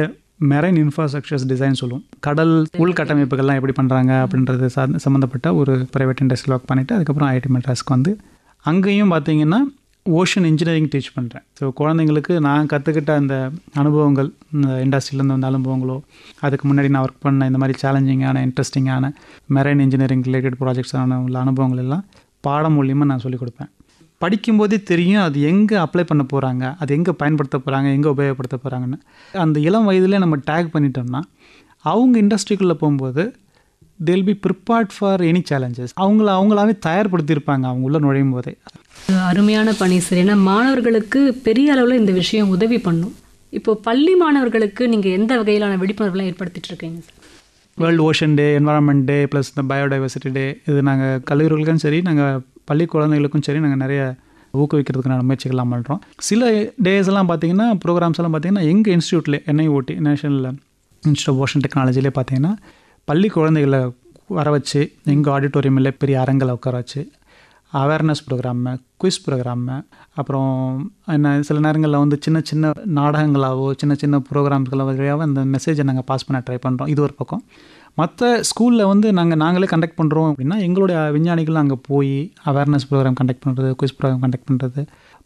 மெரைன் இன்ஃப்ராஸ்ட்ரக்சர்ஸ் டிசைன் சொல்லுவோம், கடல் உள்கட்டமைப்புகள்லாம் எப்படி பண்ணுறாங்க அப்படின்றது சம்மந்தப்பட்ட ஒரு ப்ரைவேட் இண்டஸ்ட்ரியில் ஒர்க் பண்ணிவிட்டு அதுக்கப்புறம் ஐடி மெட்ராஸ்க்கு வந்து அங்கேயும் பார்த்திங்கன்னா ஓஷன் இன்ஜினியரிங் டீச் பண்ணுறேன். ஸோ குழந்தைங்களுக்கு நான் கற்றுக்கிட்ட அந்த அனுபவங்கள், இந்த இண்டஸ்ட்ரியிலேருந்து வந்த அனுபவங்களோ, அதுக்கு முன்னாடி நான் ஒர்க் பண்ண இந்த மாதிரி சேலஞ்சிங்கான இன்ட்ரெஸ்டிங்கான மெரைன் இன்ஜினியரிங் ரிலேட்டட் ப்ராஜெக்ட்ஸான உள்ள அனுபவங்கள் எல்லாம் பாடம் மூலியமாக நான் சொல்லிக் கொடுப்பேன். படிக்கும்போதே தெரியும் அது எங்கே அப்ளை பண்ண போகிறாங்க, அது எங்கே பயன்படுத்த போகிறாங்க, எங்கே உபயோகப்படுத்த போகிறாங்கன்னு. அந்த இளம் வயதிலே நம்ம டேக் பண்ணிட்டோம்னா அவங்க இண்டஸ்ட்ரிக்குள்ளே போகும்போது they'll be prepared for any challenges. அவங்களாவே தயார்படுத்தியிருப்பாங்க அவங்க உள்ள நுழையும் போதே. அருமையான பணி சார். ஏன்னா மாணவர்களுக்கு பெரிய அளவில் இந்த விஷயம் உதவி பண்ணும். இப்போது பள்ளி மாணவர்களுக்கு நீங்கள் எந்த வகையிலான விழிப்புணர்வுலாம் ஏற்படுத்திட்டு இருக்கீங்க சார்? வேர்ல்டு ஓஷன் டே, என்வரான்மெண்ட் டே ப்ளஸ் இந்த பயோடைவர்சிட்டி டே, இது நாங்கள் கல்லூரிகளுக்கும் சரி நாங்கள் பள்ளி குழந்தைகளுக்கும் சரி நாங்கள் நிறைய ஊக்குவிக்கிறதுக்கான முயற்சிகள்லாம் பண்ணுறோம். சில டேஸ் எல்லாம் பார்த்திங்கன்னா ப்ரோக்ராம்ஸ் எல்லாம் பார்த்திங்கன்னா எங்கள் இன்ஸ்டியூட்டில் NIOT national institute of ocean டெக்னாலஜிலே பார்த்திங்கன்னா பள்ளி குழந்தைகளை வர வச்சு எங்கள் ஆடிட்டோரியமில் பெரிய அரங்களை உட்கார வச்சு அவேர்னஸ் ப்ரோக்ராமு, குவிஸ் ப்ரோக்ராமு, அப்புறம் என்ன சில நேரங்களில் வந்து சின்ன சின்ன நாடகங்களாகவோ சின்ன சின்ன ப்ரோக்ராம்ஸ்களோ வழியாக அந்த மெசேஜை நாங்கள் பாஸ் பண்ண ட்ரை பண்ணுறோம். இது ஒரு பக்கம். மற்ற ஸ்கூலில் வந்து நாங்களே கண்டக்ட் பண்ணுறோம் அப்படின்னா எங்களுடைய விஞ்ஞானிகள் அங்கே போய் அவேர்னஸ் ப்ரோக்ராம் கண்டக்ட் பண்ணுறது, குவிஸ் ப்ரோக்ராம் கண்டக்ட் பண்ணுறது,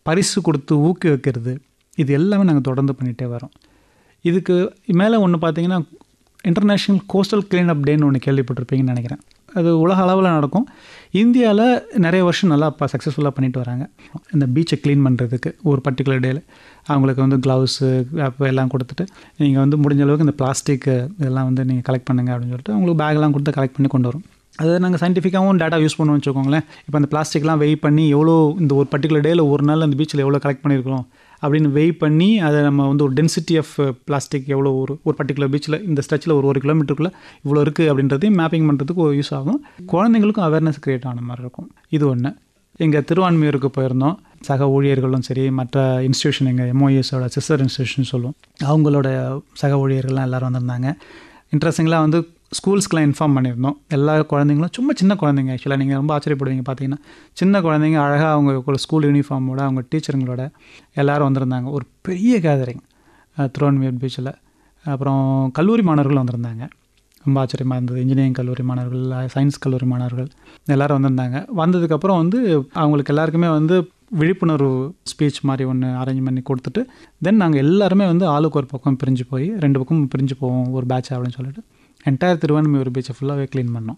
பரிசு கொடுத்து ஊக்குவிக்கிறது, இது எல்லாமே நாங்கள் தொடர்ந்து பண்ணிகிட்டே வரோம். இதுக்கு மேலே ஒன்று பார்த்திங்கன்னா இன்டர்நேஷ்னல் கோஸ்டல் கிளீனப் டேன்னு ஒன்று கேள்விப்பட்டிருப்பீங்கன்னு நினைக்கிறேன். அது உலக அளவில் நடக்கும். இந்தியாவில் நிறைய வருஷம் நல்லா இப்போ சக்ஸஸ்ஃபுல்லாக பண்ணிட்டு வராங்க. இந்த பீச்சை க்ளீன் பண்ணுறதுக்கு ஒரு பர்டிகுலர் டேயில் அவங்களுக்கு வந்து க்ளவுஸு எல்லாம் கொடுத்துட்டு நீங்கள் வந்து முடிஞ்ச அளவுக்கு இந்த பிளாஸ்டிக் இதெல்லாம் வந்து நீங்கள் கலெக்ட் பண்ணுங்கள் அப்படின்னு சொல்லிட்டு அவங்களுக்கு பேக்லாம் கொடுத்து கலெக்ட் பண்ணி கொண்டு வரும். அது நாங்கள் சயின்டிஃபிக்காகவும் டேட்டா யூஸ் பண்ணுவோம்னு வச்சுக்கோங்களேன். இப்போ அந்த பிளாஸ்டிக்லாம் வெயிட் பண்ணி எவ்வளோ இந்த ஒரு பர்டிகுலர் டேயில் ஒரு நாள் அந்த பீச்சில் எவ்வளோ கலெக்ட் பண்ணியிருக்கிறோம் அப்படின்னு வெயிட் பண்ணி அதை நம்ம வந்து ஒரு டென்சிட்டி ஆஃப் பிளாஸ்டிக் எவ்வளோ ஒரு பர்டிகுலர் பீச்சில் இந்த ஸ்ட்ரெச்சில் ஒரு கிலோமீட்டருக்குள்ளே இவ்வளோ இருக்குது அப்படின்றதையும் மேப்பிங் பண்ணுறதுக்கு யூஸ் ஆகும். குழந்தைங்களுக்கும் அவேர்னஸ் க்ரியேட் ஆன மாதிரி இருக்கும். இது ஒன்று. எங்கள் திருவான்மியூருக்கு போயிருந்தோம். சக ஊழியர்களும் சரி மற்ற இன்ஸ்டியூஷன் எங்கள் MOESோட சிஸ்டர் இன்ஸ்டியூஷன் சொல்லுவோம், அவங்களோட சக ஊழியர்கள்லாம் எல்லோரும் வந்திருந்தாங்க. இன்ட்ரெஸ்டிங்காக வந்து ஸ்கூல்ஸ்க்கெலாம் இன்ஃபார்ம் பண்ணியிருந்தோம். எல்லா குழந்தைங்களும் சும்மா சின்ன குழந்தைங்க, ஆக்சுவலாக நீங்கள் ரொம்ப ஆச்சரியப்படுவீங்க பார்த்தீங்கன்னா சின்ன குழந்தைங்க அழகாக அவங்க ஸ்கூல் யூனிஃபார்மோட அவங்க டீச்சருங்களோட எல்லோரும் வந்திருந்தாங்க. ஒரு பெரிய கேதரிங் திருவான்மியூர் பீச்சில். அப்புறம் கல்லூரி மாணவர்கள் வந்திருந்தாங்க. ரொம்ப ஆச்சரியமாக இருந்தது. இன்ஜினியரிங் கல்லூரி மாணவர்கள், சயின்ஸ் கல்லூரி மாணவர்கள் எல்லோரும் வந்திருந்தாங்க. வந்ததுக்கப்புறம் வந்து அவங்களுக்கு எல்லாருக்குமே வந்து விழிப்புணர்வு ஸ்பீச் மாதிரி ஒன்று அரேஞ்ச் பண்ணி கொடுத்துட்டு தென் நாங்கள் எல்லாருமே வந்து ஆளுக்கு ஒரு பக்கம் பிரிஞ்சு போய் 2 பக்கம் பிரிஞ்சு போவோம் ஒரு பேட்ச் அப்படின்னு சொல்லிட்டு என்டையர் திருவான்மியூர் பீச்சை ஃபுல்லாகவே க்ளீன் பண்ணோம்.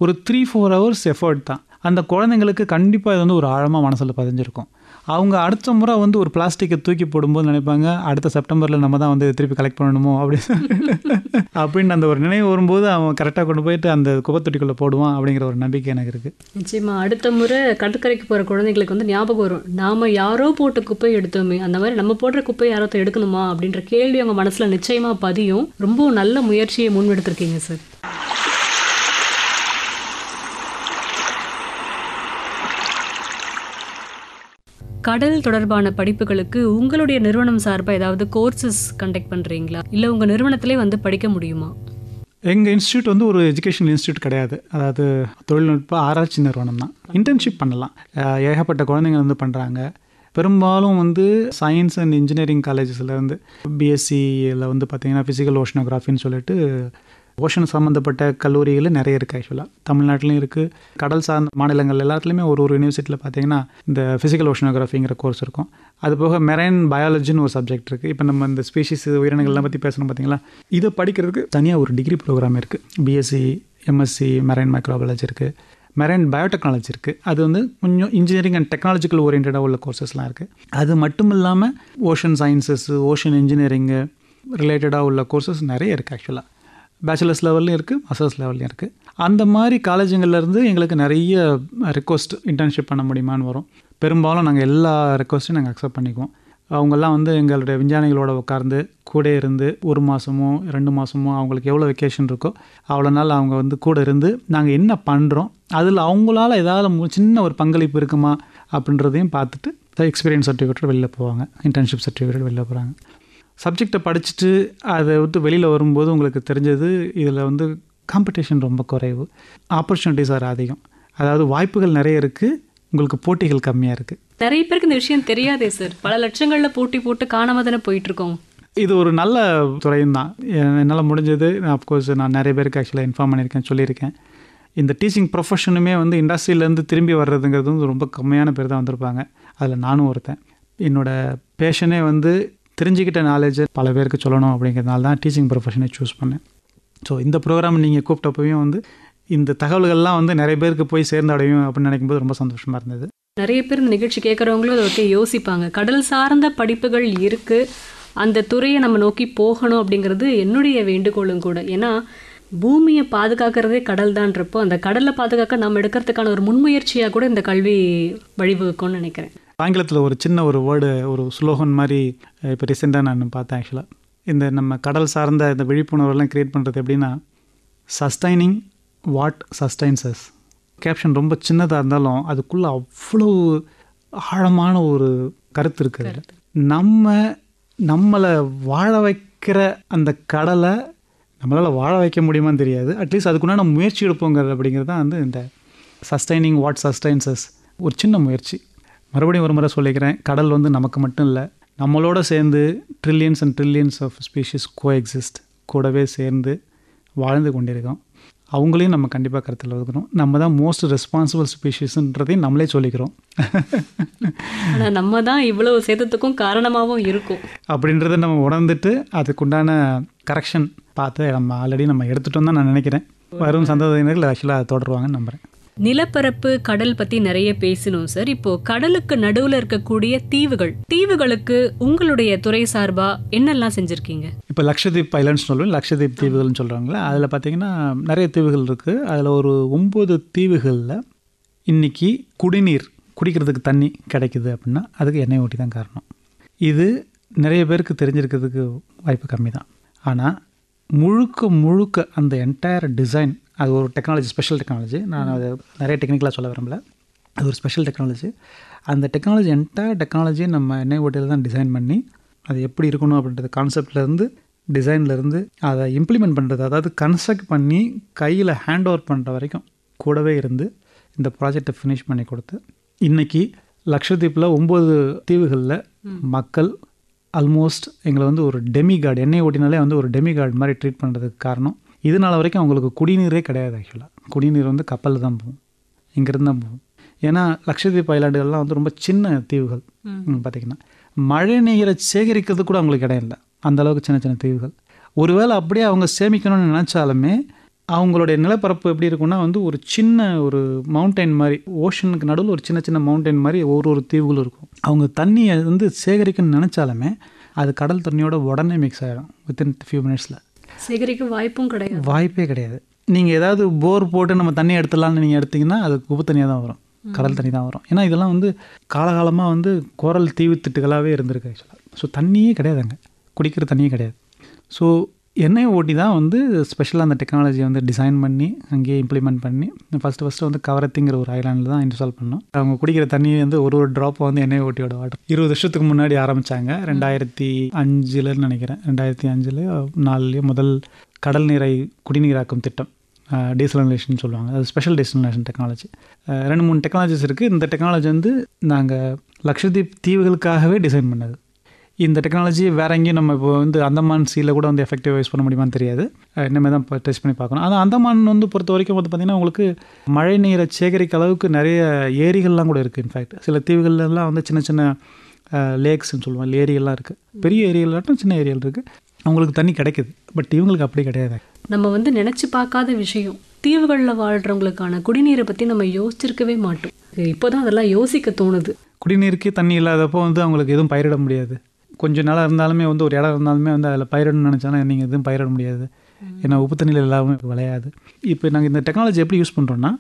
ஒரு 3-4 ஹவர்ஸ் எஃபர்ட் தான். அந்த குழந்தைங்களுக்கு கண்டிப்பாக இது வந்து ஒரு ஆழமாக மனசில் பதிஞ்சிருக்கும். அவங்க அடுத்த முறை வந்து ஒரு பிளாஸ்டிக்கை தூக்கி போடும்போது நினைப்பாங்க அடுத்த செப்டம்பரில் நம்ம தான் வந்து திருப்பி கலெக்ட் பண்ணணுமோ அப்படின்னு அந்த ஒரு நினைவு வரும்போது அவன் கரெக்டாக கொண்டு போயிட்டு அந்த குப்பைத்தொட்டிக்குள்ளே போடுவான் அப்படிங்கிற ஒரு நம்பிக்கை எனக்கு இருக்குது. நிச்சயமா அடுத்த முறை கடற்கரைக்கு போகிற குழந்தைங்களுக்கு வந்து ஞாபகம் வரும், நாம் யாரோ போட்ட குப்பையை எடுத்தோமே, அந்த மாதிரி நம்ம போடுற குப்பையை யாரோ எடுக்கணுமா அப்படின்ற கேள்வி அவங்க மனசில் நிச்சயமாக பதியும். ரொம்ப நல்ல முயற்சியை முன்னெடுத்திருக்கீங்க சார். கடல் தொடர்பான படிப்புகளுக்கு உங்களுடைய நிறுவனம் சார்பாக ஏதாவது கோர்சஸ் கண்டக்ட் பண்ணுறீங்களா, இல்லை உங்கள் நிறுவனத்திலே வந்து படிக்க முடியுமா? எங்கள் இன்ஸ்டியூட் வந்து ஒரு எஜுகேஷனல் இன்ஸ்டியூட் கிடையாது, அதாவது தொழில்நுட்ப ஆராய்ச்சி நிறுவனம் தான். இன்டர்ன்ஷிப் பண்ணலாம், ஏகப்பட்ட குழந்தைங்க வந்து பண்ணுறாங்க. பெரும்பாலும் வந்து சயின்ஸ் அண்ட் இன்ஜினியரிங் காலேஜஸ்லேருந்து பிஎஸ்சியில் வந்து பார்த்திங்கன்னா ஃபிசிக்கல் ஓஷனோகிராஃபின்னு சொல்லிட்டு ஓஷன் சம்மந்தப்பட்ட கல்லூரிகள் நிறைய இருக்குது. ஆக்சுவலாக தமிழ்நாட்டிலையும் இருக்குது, கடல் சார்ந்த மாநிலங்கள் எல்லாத்துலேயுமே ஒரு யூனிவர்சிட்டியில் பார்த்திங்கன்னா இந்த ஃபிசிக்கல் ஓஷனோகிராஃபிங்கிற கோர்ஸ் இருக்கும். அது போக மெரைன் பயாலஜின்னு ஒரு சப்ஜெக்ட் இருக்குது. இப்போ நம்ம இந்த ஸ்பீஷிஸ் உயிரினங்கள்லாம் பற்றி பேசணும் பார்த்திங்களா, இதை படிக்கிறதுக்கு தனியாக ஒரு டிகிரி ப்ரோக்ராம் இருக்குது. பிஎஸ்சி எம்எஸ்சி மெரைன் மைக்ரோபாலஜி இருக்குது, மெரைன் பயோடெக்னாலஜி இருக்குது. அது வந்து கொஞ்சம் இன்ஜினியரிங் அண்ட் டெக்னாலஜிக்கல் ஓரியன்டாக உள்ள கோர்சஸ்லாம் இருக்குது. அது மட்டும் இல்லாமல் ஓஷன் சயின்சஸ், ஓஷன் இன்ஜினியரிங்கு ரிலேட்டடாக உள்ள கோர்சஸ் நிறைய இருக்குது. ஆக்சுவலாக பேச்சுலர்ஸ் லெவல்லையும் இருக்குது, மாஸ்டர்ஸ் லெவல்லையும் இருக்குது. அந்த மாதிரி காலேஜுங்கள்லேருந்து எங்களுக்கு நிறைய ரெக்வஸ்ட் இன்டர்ன்ஷிப் பண்ண முடியுமான்னு வரும். பெரும்பாலும் நாங்கள் எல்லா ரெக்வஸ்ட்டையும் நாங்கள் அக்செப்ட் பண்ணிக்குவோம். அவங்கெல்லாம் வந்து எங்களுடைய விஞ்ஞானிகளோட உட்கார்ந்து கூட இருந்து 1 மாதமோ 2 மாதமோ அவங்களுக்கு எவ்வளோ வெக்கேஷன் இருக்கோ அவ்வளோ நாள் அவங்க வந்து கூட இருந்து நாங்கள் என்ன பண்ணுறோம், அதில் அவங்களால ஏதாவது சின்ன ஒரு பங்களிப்பு இருக்குமா அப்படின்றதையும் பார்த்துட்டு எக்ஸ்பீரியன்ஸ் சர்டிஃபிகேட் வெளியில் போவாங்க, இன்டர்ன்ஷிப் சர்டிஃபிகேட் வெளியில் போகிறாங்க. சப்ஜெக்டை படிச்சுட்டு அதை விட்டு வெளியில் வரும்போது உங்களுக்கு தெரிஞ்சது இதில் வந்து காம்படிஷன் ரொம்ப குறைவு, ஆப்பர்ச்சுனிட்டிஸ் வேறு அதிகம். அதாவது வாய்ப்புகள் நிறைய இருக்குது, உங்களுக்கு போட்டிகள் கம்மியாக இருக்குது. நிறைய பேருக்கு இந்த விஷயம் தெரியாதே சார், பல லட்சங்களில் போட்டி போட்டு காணாம தானே போயிட்டுருக்கோம். இது ஒரு நல்ல துறையும் தான். என்னால் முடிஞ்சது அஃப்கோர்ஸ் நான் நிறைய பேருக்கு ஆக்சுவலாக இன்ஃபார்ம் பண்ணியிருக்கேன், சொல்லியிருக்கேன். இந்த டீச்சிங் ப்ரொஃபஷனுமே வந்து இண்டஸ்ட்ரியிலேருந்து திரும்பி வர்றதுங்கிறது வந்து ரொம்ப கம்மியான பேர் தான் வந்திருப்பாங்க. அதில் நானும் ஒருத்தன். என்னோடய பேஷனே வந்து தெரிஞ்சுக்கிட்ட நாலேஜை பல பேருக்கு சொல்லணும் அப்படிங்கிறதுனால தான் டீச்சிங் ப்ரொஃபஷனை சூஸ் பண்ணேன். ஸோ இந்த ப்ரோக்ராம் நீங்கள் கூப்பிட்டப்பையும் வந்து இந்த தகவல்கள்லாம் வந்து நிறைய பேருக்கு போய் சேர்ந்து அடையும் அப்படின்னு நினைக்கும்போது ரொம்ப சந்தோஷமாக இருந்தது. நிறைய பேர் இந்த நிகழ்ச்சி கேட்குறவங்களும் அதை ஓகே யோசிப்பாங்க, கடல் சார்ந்த படிப்புகள் இருக்குது, அந்த துறையை நம்ம நோக்கி போகணும் அப்படிங்கிறது என்னுடைய வேண்டுகோளும் கூட. ஏன்னா பூமியை பாதுகாக்கிறதே கடல் தான்றப்போ அந்த கடலை பாதுகாக்க நம்ம எடுக்கிறதுக்கான ஒரு முன்முயற்சியாக கூட இந்த கல்வி வழிவகுக்கும்னு நினைக்கிறேன். ஆங்கிலத்தில் ஒரு சின்ன ஒரு வேர்டு, ஒரு ஸ்லோகன் மாதிரி இப்போ ரீசெண்டாக நான் பார்த்தேன். ஆக்சுவலாக இந்த நம்ம கடல் சார்ந்த இந்த விழிப்புணர்வெல்லாம் க்ரியேட் பண்ணுறது எப்படின்னா, சஸ்டைனிங் வாட் சஸ்டைன்சஸ். கேப்ஷன் ரொம்ப சின்னதாக இருந்தாலும் அதுக்குள்ளே அவ்வளோ ஆழமான ஒரு கருத்து இருக்குது. நம்மளை வாழ வைக்கிற அந்த கடலை நம்மளால் வாழ வைக்க முடியுமான்னு தெரியாது, அட்லீஸ்ட் அதுக்குன்னா நம்ம முயற்சி எடுப்போங்கிறது அப்படிங்கிறது தான் வந்து இந்த சஸ்டைனிங் வாட் சஸ்டைன்சஸ். ஒரு சின்ன முயற்சி. மறுபடியும் ஒரு முறை சொல்லிக்கிறேன், கடல் வந்து நமக்கு மட்டும் இல்லை, நம்மளோட சேர்ந்து trillions and trillions of species coexist, கூடவே சேர்ந்து வாழ்ந்து கொண்டிருக்கோம். அவங்களையும் நம்ம கண்டிப்பாக கருத்தில் வைக்கணும். நம்ம தான் மோஸ்ட் ரெஸ்பான்சிபிள் ஸ்பீஷீஸ்ன்றதையும் நம்மளே சொல்லிக்கிறோம். ஆனால் நம்ம தான் இவ்வளோ சேதத்துக்கும் காரணமாகவும் இருக்கும் அப்படின்றத நம்ம உணர்ந்துட்டு அதுக்குண்டான கரெக்ஷன் பார்த்து நம்ம ஆல்ரெடி நம்ம எடுத்துட்டோம் தான் நான் நினைக்கிறேன். வரும் சந்ததியினர்கள் ஆக்சுவலாக தொடருவாங்கன்னு நம்புகிறேன். நிலப்பரப்பு கடல் பற்றி நிறைய பேசணும் சார். இப்போ கடலுக்கு நடுவில் இருக்கக்கூடிய தீவுகளுக்கு உங்களுடைய துறை சார்பாக என்னெல்லாம் செஞ்சுருக்கீங்க? இப்போ லக்ஷதீப் ஐலண்ட்ஸ் சொல்லுவோம், லக்ஷதீப் தீவுகள்னு சொல்கிறாங்களே, அதில் பார்த்திங்கன்னா நிறைய தீவுகள் இருக்குது. அதில் ஒரு 9 தீவுகளில் இன்றைக்கி குடிக்கிறதுக்கு தண்ணி கிடைக்குது அப்படின்னா அதுக்கு எண்ணெய் ஊட்டி தான் காரணம். இது நிறைய பேருக்கு தெரிஞ்சிருக்கிறதுக்கு வாய்ப்பு கம்மி தான். ஆனால் முழுக்க அந்த என்டையர் டிசைன், அது ஒரு டெக்னாலஜி, ஸ்பெஷல் டெக்னாலஜி. நான் அது நிறைய டெக்னிக்கலாக சொல்ல விரும்பல, அது ஒரு ஸ்பெஷல் டெக்னாலஜி. அந்த டெக்னாலஜி என்டையர் டெக்னாலஜியை நம்ம எண்ணெய் ஓட்டியில் தான் டிசைன் பண்ணி அது எப்படி இருக்கணும் அப்படின்றது கான்செப்ட்லேருந்து டிசைன்லேருந்து அதை இம்ப்ளிமெண்ட் பண்ணுறது, அதாவது கன்ஸ்ட்ரக்ட் பண்ணி கையில் ஹேண்ட் ஓவர் பண்ணுற வரைக்கும் கூடவே இருந்து இந்த ப்ராஜெக்டை ஃபினிஷ் பண்ணி கொடுத்து இன்றைக்கி லக்ஷதீப்பில் 9 தீவுகளில் மக்கள் ஆல்மோஸ்ட் எங்களை வந்து ஒரு டெமிகார்டு, எண்ணெய் ஓட்டினாலே வந்து ஒரு டெமிகார்டு மாதிரி ட்ரீட் பண்ணுறதுக்கு காரணம். இதனால் வரைக்கும் அவங்களுக்கு குடிநீரே கிடையாது. ஆக்சுவலாக குடிநீர் வந்து கப்பலில் தான் போகும், இங்கேருந்து தான் போகும். ஏன்னா லக்ஷதீப் ஐலாண்டுகள்லாம் வந்து ரொம்ப சின்ன தீவுகள். பார்த்திங்கன்னா மழை நீரை சேகரிக்கிறது கூட அவங்களுக்கு இடம் இல்லை, அந்தளவுக்கு சின்ன சின்ன தீவுகள். ஒருவேளை அப்படியே அவங்க சேமிக்கணும்னு நினச்சாலுமே அவங்களுடைய நிலப்பரப்பு எப்படி இருக்குன்னா வந்து ஒரு சின்ன ஒரு மவுண்டைன் மாதிரி, ஓஷனுக்கு நடுவில் ஒரு சின்ன சின்ன மவுண்டைன் மாதிரி ஒரு தீவுகளும் இருக்கும். அவங்க தண்ணியை வந்து சேகரிக்கணும்னு நினச்சாலுமே அது கடல் தண்ணியோட உடனே மிக்ஸ் ஆகிடும் வித்தின் ஃபியூ மினிட்ஸில். சேகரிக்க வாய்ப்பே கிடையாது. நீங்கள் ஏதாவது போர் போட்டு நம்ம தண்ணி எடுத்துடலான்னு நீங்கள் எடுத்திங்கன்னா அது உப்பு தண்ணியாக தான் வரும், கடல் தண்ணி தான் வரும். ஏன்னா இதெல்லாம் வந்து காலகாலமாக வந்து கோரல் தீவு திட்டுகளாகவே இருந்திருக்கு ஆக்சுவலாக. ஸோ தண்ணியே கிடையாதுங்க, குடிக்கிற தண்ணியே கிடையாது. ஸோ NIOT தான் வந்து ஸ்பெஷலாக அந்த டெக்னாலஜியை வந்து டிசைன் பண்ணி அங்கேயே இம்ப்ளிமெண்ட் பண்ணி ஃபஸ்ட்டு வந்து கவரத்திங்கிற ஒரு ஐலாண்டில் தான் இன்ஸ்டால் பண்ணோம். அவங்க குடிக்கிற தண்ணி வந்து ஒரு ட்ராப் வந்து NIOTயோட வாட்டர். 20 வருஷத்துக்கு முன்னாடி ஆரம்பித்தாங்க, 2005 நினைக்கிறேன், 2005-4 முதல் கடல் நீரை குடிநீராக்கும் திட்டம், டீசலினேஷன் சொல்லுவாங்க. அது ஸ்பெஷல் டீசலினேஷன் டெக்னாலஜி. 2-3 டெக்னாலஜிஸ் இருக்குது. இந்த டெக்னாலஜி வந்து நாங்கள் லக்ஷதீப் தீவுகளுக்காகவே டிசைன் பண்ணது. இந்த டெக்னாலஜி வேறு எங்கேயும் நம்ம இப்போ வந்து அந்தமான் சீல கூட வந்து எஃபெக்டிவாக யூஸ் பண்ண முடியுமான்னு தெரியாது, இனிமேல் தான் இப்போ டெஸ்ட் பண்ணி பார்க்கணும். ஆனால் அந்தமான் வந்து பொறுத்த வரைக்கும் வந்து பார்த்திங்கன்னா உங்களுக்கு மழை நீரை சேகரிக்க அளவுக்கு நிறைய ஏரிகள்லாம் கூட இருக்குது. இன்ஃபேக்ட் சில தீவுகள்லாம் வந்து சின்ன சின்ன லேக்ஸ்ன்னு சொல்லுவாங்க, ஏரிகள்லாம் இருக்குது. பெரிய ஏரியாலும் சின்ன ஏரியால் இருக்குது, அவங்களுக்கு தண்ணி கிடைக்குது. பட் இவங்களுக்கு அப்படி கிடையாது. நம்ம வந்து நினச்சி பார்க்காத விஷயம், தீவுகளில் வாழ்கிறவங்களுக்கான குடிநீரை பற்றி நம்ம யோசிச்சிருக்கவே மாட்டோம். இப்போ தான் அதெல்லாம் யோசிக்க தோணுது. குடிநீருக்கு தண்ணி இல்லாதப்போ வந்து அவங்களுக்கு எதுவும் பயிரிட முடியாது. கொஞ்சம் நாளாக இருந்தாலுமே வந்து ஒரு இடம் இருந்தாலுமே வந்து அதில் பயிரிடணும்னு நினச்சாலும் நீங்கள் எதுவும் பயிரிட முடியாது, ஏன்னா உப்பு தண்ணியில் எல்லாமே விளையாது. இப்போ நாங்கள் இந்த டெக்னாலஜி எப்படி யூஸ் பண்ணுறோன்னா,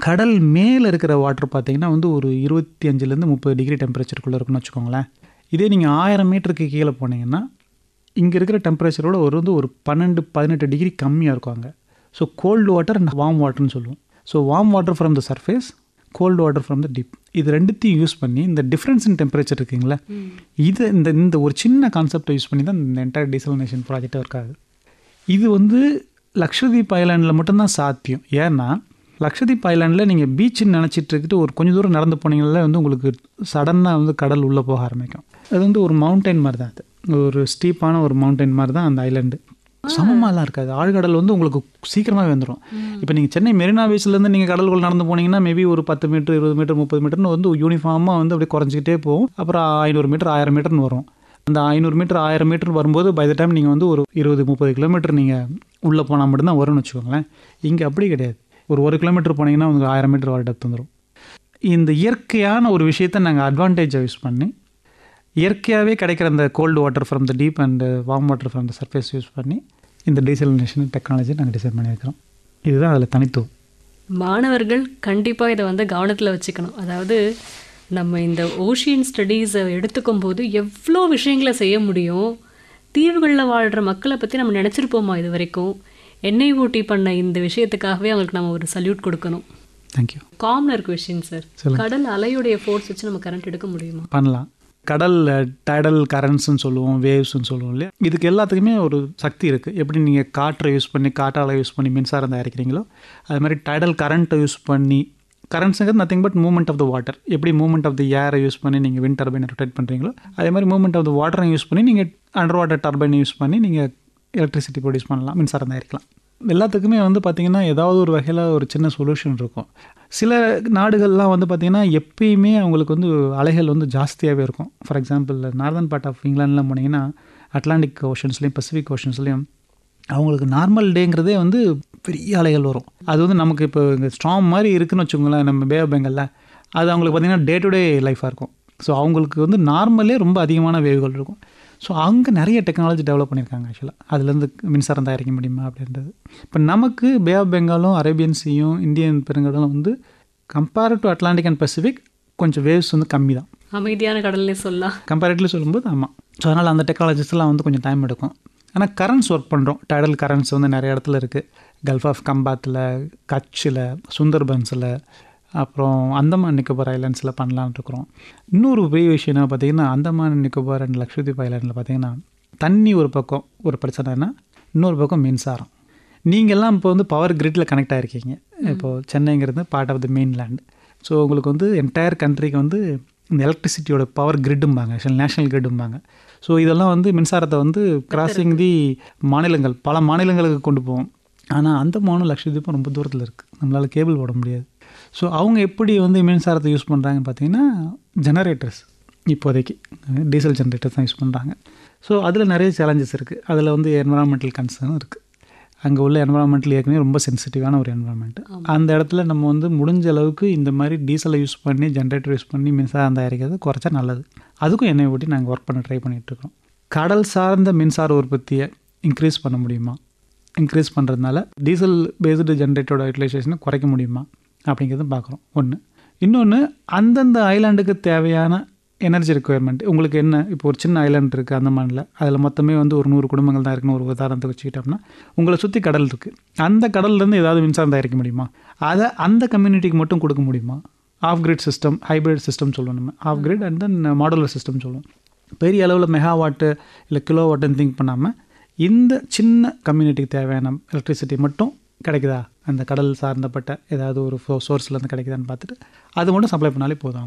கடல் மேலே இருக்கிற வாட்டர் பார்த்திங்கன்னா வந்து ஒரு 25-30 டிகிரி டெம்பரேச்சருக்குள்ளே இருக்குன்னு வச்சுக்கோங்களேன். இதே நீங்கள் 1000 மீட்டருக்கு கீழே போனீங்கன்னா இங்கே இருக்கிற டெம்பரேச்சரோட ஒரு 12-18 டிகிரி கம்மியாக இருக்கும் அங்கே. So cold water and warm வாட்டர்னு சொல்லுவோம். So warm water from the surface, cold water from the deep, இது ரெண்டுத்தையும் யூஸ் பண்ணி இந்த டிஃப்ரென்ஸ் இன் டெம்பரேச்சர் இருக்குங்களா, இது இந்த ஒரு சின்ன கான்செப்டை யூஸ் பண்ணி தான் இந்த என்டையர் டீசலினேஷன் ப்ராஜெக்டாக இருக்காது. இது வந்து லக்ஷதீப் ஐலாண்டில் மட்டும்தான் சாத்தியம். ஏன்னா லக்ஷதீப் ஐலாண்டில் நீங்கள் பீச்சுன்னு நினச்சிட்டு இருக்கிட்டு ஒரு கொஞ்சம் தூரம் நடந்து போனீங்களே வந்து உங்களுக்கு சடனாக வந்து கடல் உள்ளே போக ஆரம்பிக்கும். அது வந்து ஒரு மவுண்டைன் மாதிரி தான், அது ஒரு ஸ்டீப்பான ஒரு மவுண்டைன் மாதிரி தான் அந்த ஐலாண்டு. சமமாலாம் இருக்காது, ஆழ்கடல் வந்து உங்களுக்கு சீக்கிரமாக வந்துடும். இப்போ நீங்கள் சென்னை மெரினா பீச்லேருந்து நீங்கள் கடலுக்குள் நடந்து போனீங்கன்னா மேபி ஒரு 10 மீட்டர் 20 மீட்டர் 30 மீட்டர்னு வந்து யூனிஃபார்மாக வந்து அப்படியே குறைஞ்சிக்கிட்டே போகும். அப்புறம் 500 மீட்டர் 1000 மீட்டர்னு வரும். அந்த 500 மீட்டர் 1000 மீட்டர் வரும்போது பை த டைம் நீங்கள் வந்து ஒரு 20-30 கிலோமீட்டர் நீங்கள் உள்ளே போனால் மட்டும்தான் வரும்னு வச்சுக்கோங்களேன். இங்கே அப்படி கிடையாது, ஒரு 1 கிலோமீட்டர் போனீங்கன்னா உங்களுக்கு 1000 மீட்டர் வர டெப்த் வந்துடும். இந்த இயற்கையான ஒரு விஷயத்தை நாங்கள் அட்வான்டேஜாக யூஸ் பண்ணி இயற்கையாகவே கிடைக்கிற அந்த gold water from the deep and warm water from the surface use பண்ணி இந்த டீசலினேஷன் டெக்னாலஜி நாங்கள் டிசைன் பண்ணியிருக்கிறோம். இதுதான் அதில் தனித்துவம். மாணவர்கள் கண்டிப்பாக இதை வந்து கவனத்தில் வச்சுக்கணும். அதாவது நம்ம இந்த ஓஷியன் ஸ்டடீஸை எடுத்துக்கும் போது எவ்வளோ விஷயங்களை செய்ய முடியும். தீவுகளில் வாழ்கிற மக்களை பற்றி நம்ம நினச்சிருப்போமா இது வரைக்கும்? NIOT பண்ண இந்த விஷயத்துக்காகவே அவங்களுக்கு நம்ம ஒரு சல்யூட் கொடுக்கணும். தேங்க்யூ. காமனர் கொஸ்டின் சார், கடல் அலையுடைய ஃபோர்ஸ் வச்சு நம்ம கரண்ட் எடுக்க முடியுமா? பண்ணலாம். கடல் டைடல் கரண்ட்ஸ்ன்னு சொல்லுவோம், வேவ்ஸ்ன்னு சொல்லுவோம் இல்லையா, இதுக்கு எல்லாத்துக்குமே ஒரு சக்தி இருக்குது. எப்படி நீங்கள் காற்றை யூஸ் பண்ணி காற்றாலை யூஸ் பண்ணி மின்சாரம் தயாரிக்கிறீங்களோ அது மாதிரி டைடல் கரண்ட்டை யூஸ் பண்ணி, கரண்ட்ஸுங்கிறது nothing but movement of the water, எப்படி மூவ்மெண்ட் ஆஃப் த ஏரை யூஸ் பண்ணி நீங்கள் விண்ட் டர்பைனை ரொட்டேட் பண்ணுறீங்களோ அதே மாதிரி மூவ்மெண்ட் ஆஃப் த வாட்டரை யூஸ் பண்ணி நீங்கள் அண்டர் வாட்டர் டர்பைனை யூஸ் பண்ணி நீங்கள் எலக்ட்ரிசிட்டி ப்ரொடியூஸ் பண்ணலாம், மின்சாரம் தயாரிக்கலாம். எல்லாத்துக்குமே வந்து பார்த்திங்கன்னா ஏதாவது ஒரு வகையில் ஒரு சின்ன சொல்யூஷன் இருக்கும். சில நாடுகள்லாம் வந்து பார்த்திங்கன்னா எப்பயுமே அவங்களுக்கு வந்து அலைகள் வந்து ஜாஸ்தியாகவே இருக்கும். For example northern part of இங்கிலாந்துலாம் போனீங்கன்னா அட்லாண்டிக் ஓஷன்ஸ்லேயும் பசிபிக் ஓஷன்ஸ்லேயும் அவங்களுக்கு நார்மல் டேங்கிறதே வந்து பெரிய அலைகள் வரும். அது வந்து நமக்கு இப்போ இங்கே ஸ்ட்ராங் மாதிரி இருக்குதுன்னு வச்சுக்கோங்களேன், நம்ம பே ஆஃப் பெங்காலில் அது அவங்களுக்கு பார்த்திங்கன்னா டே டு டே லைஃபாக இருக்கும். ஸோ அவங்களுக்கு வந்து நார்மலே ரொம்ப அதிகமான வேவ்கள் இருக்கும். ஸோ அங்கே நிறைய டெக்னாலஜி டெவலப் பண்ணியிருக்காங்க ஆக்சுவலாக, அதுலேருந்து மின்சாரம் தயாரிக்க முடியுமா அப்படின்றது. இப்போ நமக்கு பே ஆஃப் பெங்காலும் அரேபியன் சீயும் இந்தியன் பெருங்கடலும் வந்து compare to Atlantic and Pacific கொஞ்சம் வேவ்ஸ் வந்து கம்மி தான், அமைதியான கடல்லே சொல்லலாம் கம்பேரிட்டிவ்லி சொல்லும்போது. ஆமாம். ஸோ அதனால் அந்த டெக்னாலஜிஸ்லாம் வந்து கொஞ்சம் டைம் எடுக்கும். ஆனால் கரண்ட்ஸ் ஒர்க் பண்ணுறோம். டைடல் கரண்ட்ஸ் வந்து நிறைய இடத்துல இருக்குது. கல்ஃப் ஆஃப் கம்பாத்தில், கட்சில், சுந்தர்பன்ஸில், அப்புறம் அந்தமான் நிக்கோபார் ஐலாண்ட்ஸில் பண்ணலான்னு இருக்கிறோம். இன்னொரு பெரிய விஷயம் என்ன பார்த்திங்கன்னா, அந்தமான் நிக்கோபார் அண்ட் லக்ஷதீப் ஐலாண்டில் பார்த்திங்கன்னா தண்ணி ஒரு பக்கம் ஒரு பிரச்சனைனா, இன்னொரு பக்கம் மின்சாரம். நீங்கள்லாம் இப்போ வந்து பவர் கிரிட்டில் கனெக்ட் ஆகிருக்கீங்க. இப்போது சென்னைங்கிறது பார்ட் ஆஃப் த மெயின்லேண்ட். ஸோ உங்களுக்கு வந்து என்டையர் கண்ட்ரிக்கு வந்து இந்த எலக்ட்ரிசிட்டியோட பவர் கிரிட்டும்பாங்க, நேஷ்னல் கிரிட்டும்பாங்க. ஸோ இதெல்லாம் வந்து மின்சாரத்தை வந்து கிராசிங் தி மாநிலங்கள், பல மாநிலங்களுக்கு கொண்டு போவோம். ஆனால் அந்தமானும் லக்ஷதீப்பும் ரொம்ப தூரத்தில் இருக்குது, நம்மளால் கேபிள் போட முடியாது. ஸோ அவங்க எப்படி வந்து மின்சாரத்தை யூஸ் பண்ணுறாங்கன்னு பார்த்தீங்கன்னா ஜெனரேட்டர்ஸ், இப்போதைக்கு டீசல் ஜெனரேட்டர்ஸ் தான் யூஸ் பண்ணுறாங்க. ஸோ அதில் நிறைய சேலஞ்சஸ் இருக்குது. அதில் வந்து என்விரான்மெண்டல் கன்சர்னும் இருக்குது. அங்கே உள்ள என்வரான்மெண்ட்டில் ஏற்கனவே ரொம்ப சென்சிட்டிவான ஒரு என்வரான்மெண்ட். அந்த இடத்துல நம்ம வந்து முடிஞ்ச அளவுக்கு இந்த மாதிரி டீசலை யூஸ் பண்ணி ஜென்ரேட்டர் யூஸ் பண்ணி மின்சாரம் தயாரிக்கிறது குறைச்சா நல்லது. அதுக்கும் எண்ணெய் ஓட்டி நாங்கள் ஒர்க் பண்ண ட்ரை பண்ணிகிட்ருக்கோம். கடல் சார்ந்த மின்சார உற்பத்தியை இன்க்ரீஸ் பண்ண முடியுமா, இன்க்ரீஸ் பண்ணுறதுனால டீசல் பேஸ்டு ஜென்ரேட்டரோட யூட்டிலைசேஷனை குறைக்க முடியுமா அப்படிங்கிறத பார்க்குறோம். ஒன்று. இன்னொன்று, அந்தந்த ஐலாண்டுக்கு தேவையான எனர்ஜி ரெக்குயர்மெண்ட். உங்களுக்கு என்ன, இப்போ ஒரு சின்ன ஐலாண்ட் இருக்குது அந்தமானில், அதில் மொத்தமே வந்து ஒரு 100 குடும்பங்கள் தான் இருக்குன்னு ஒரு உதாரணத்தை வச்சுக்கிட்டோம்னா, உங்களை சுற்றி கடல் இருக்குது. அந்த கடல்லேருந்து ஏதாவது மின்சாரம் தயாரிக்க முடியுமா, அதை அந்த கம்யூனிட்டிக்கு மட்டும் கொடுக்க முடியுமா? Of grid system, hybrid system சொல்லுவோம் நம்ம. Of grid and then modular system சொல்லுவோம். பெரிய அளவில் மெகாவாட்டு இல்லை கிலோவாட்டுன்னு திங்க் பண்ணாமல் இந்த சின்ன கம்யூனிட்டிக்கு தேவையான எலக்ட்ரிசிட்டி மட்டும் கிடைக்குதா, அந்த கடல் சார்ந்தப்பட்ட ஏதாவது ஒரு சோர்ஸ்லேருந்து கிடைக்குதான்னு பார்த்துட்டு அது மட்டும் சப்ளை பண்ணாலே போதும்.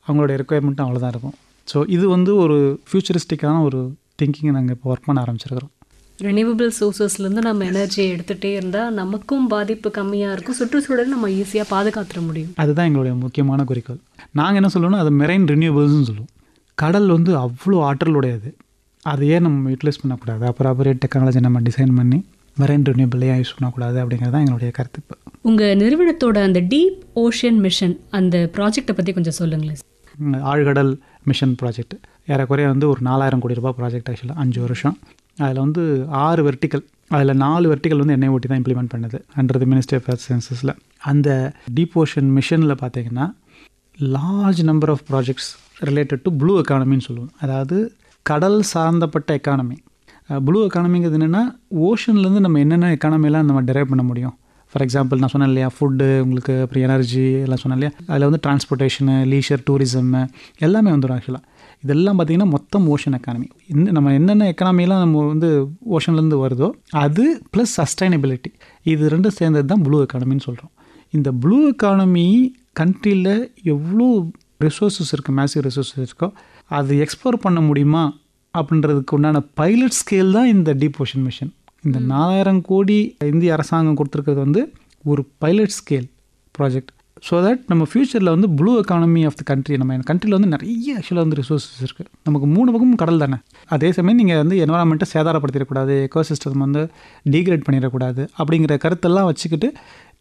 அவங்களோட ரெக்குயர்மெண்ட்டும் அவ்வளோதான் இருக்கும். ஸோ இது வந்து ஒரு ஃபியூச்சரிஸ்டிக்கான ஒரு திங்கிங்கை நாங்கள் இப்போ ஒர்க் பண்ண ஆரம்பிச்சிருக்கிறோம். ரெனியூவபிள் சோர்ஸஸ்லேருந்து நம்ம எனர்ஜியை எடுத்துகிட்டே இருந்தால் நமக்கும் பாதிப்பு கம்மியாக இருக்கும், சுற்றுச்சூழல் நம்ம ஈஸியாக பாதுகாத்துட முடியும். அதுதான் எங்களுடைய முக்கியமான குறிக்கோள். நாங்கள் என்ன சொல்லுவோம்னா, அது மெரைன் ரினியூவபிள்ஸ்னு சொல்லுவோம். கடல் வந்து அவ்வளோ ஆற்றலுடையது, அதை ஏன் நம்ம யூட்டிலைஸ் பண்ணக்கூடாது, அப்புறம் டெக்னாலஜி நம்ம டிசைன் பண்ணி மெரைன் ரினியூவபிள் ஏன் யூஸ் பண்ணக்கூடாது அப்படிங்கிறது தான் எங்களுடைய கருத்து. இப்போ உங்கள் நிறுவனத்தோட அந்த டீப் ஓஷன் மிஷன் அந்த ப்ராஜெக்டை பற்றி கொஞ்சம் சொல்லுங்களேன். ஆழ்கடல் மிஷன் ப்ராஜெக்ட் ஏறக்குறைய வந்து ஒரு 4000 கோடி ரூபாய் ப்ராஜெக்ட். ஆக்சுவலாக 5 வருஷம். அதில் வந்து 6 வெர்டிக்கல், அதில் 4 வெர்டிக்கல் வந்து எண்ணெய் ஓட்டி தான் இம்ப்ளிமெண்ட் பண்ணுது under the ministry of earth சயின்சஸில். அந்த டீப் ஓஷன் மிஷனில் பார்த்தீங்கன்னா large number of projects related to blue எக்கானமின்னு சொல்லுவோம். அதாவது கடல் சார்ந்தப்பட்ட எக்கானமி. ப்ளூ எக்கானமிங்கிறது என்னென்னா, ஓஷன்லேருந்து நம்ம என்னென்ன எக்கானமிலாம் நம்ம டெரைவ் பண்ண முடியும். ஃபார் எக்ஸாம்பிள் நான் சொன்னேன் இல்லையா, ஃபுட்டு, உங்களுக்கு அப்புறம் எனர்ஜி எல்லாம் சொன்னேன் இல்லையா, அதில் வந்து டிரான்ஸ்போர்ட்டேஷனு, லீஷர், டூரிசம்மு எல்லாமே வந்துடும். ஆக்சுவலாக இதெல்லாம் பார்த்திங்கன்னா மொத்தம் ஓஷன் எக்கானமி. நம்ம என்னென்ன எக்கானமிலாம் நம்ம வந்து ஓஷன்லேருந்து வருதோ அது ப்ளஸ் சஸ்டைனபிலிட்டி, இது ரெண்டும் சேர்ந்தது தான் ப்ளூ எக்கானமின்னு சொல்கிறோம். இந்த ப்ளூ எக்கானமி கண்ட்ரியில் எவ்வளோ ரிசோர்ஸஸ் இருக்குது, மேசிவ் ரிசோர்ஸஸ் இருக்கோ அது எக்ஸ்ப்ளோர் பண்ண முடியுமா அப்படின்றதுக்கு உண்டான பைலட் ஸ்கேல் தான் இந்த டீப் ஓஷன் மிஷன். இந்த 4000 கோடி இந்திய அரசாங்கம் கொடுத்துருக்கிறது வந்து ஒரு pilot scale project. So that நம்ம ஃப்யூச்சரில் வந்து blue economy of the country, நம்ம கண்ட்ரியில் வந்து நிறைய ஆக்சுவலாக வந்து ரிசோர்ஸஸ் இருக்குது. நமக்கு 3 பக்கமும் கடல் தானே. அதே சமயம் நீங்கள் வந்து என்வரான்மெண்ட்டை சேதாரப்படுத்திடக்கூடாது, எக்கோசிஸ்டம் வந்து டீக்ரேட் பண்ணிடக்கூடாது அப்படிங்கிற கருத்தெல்லாம் வச்சுக்கிட்டு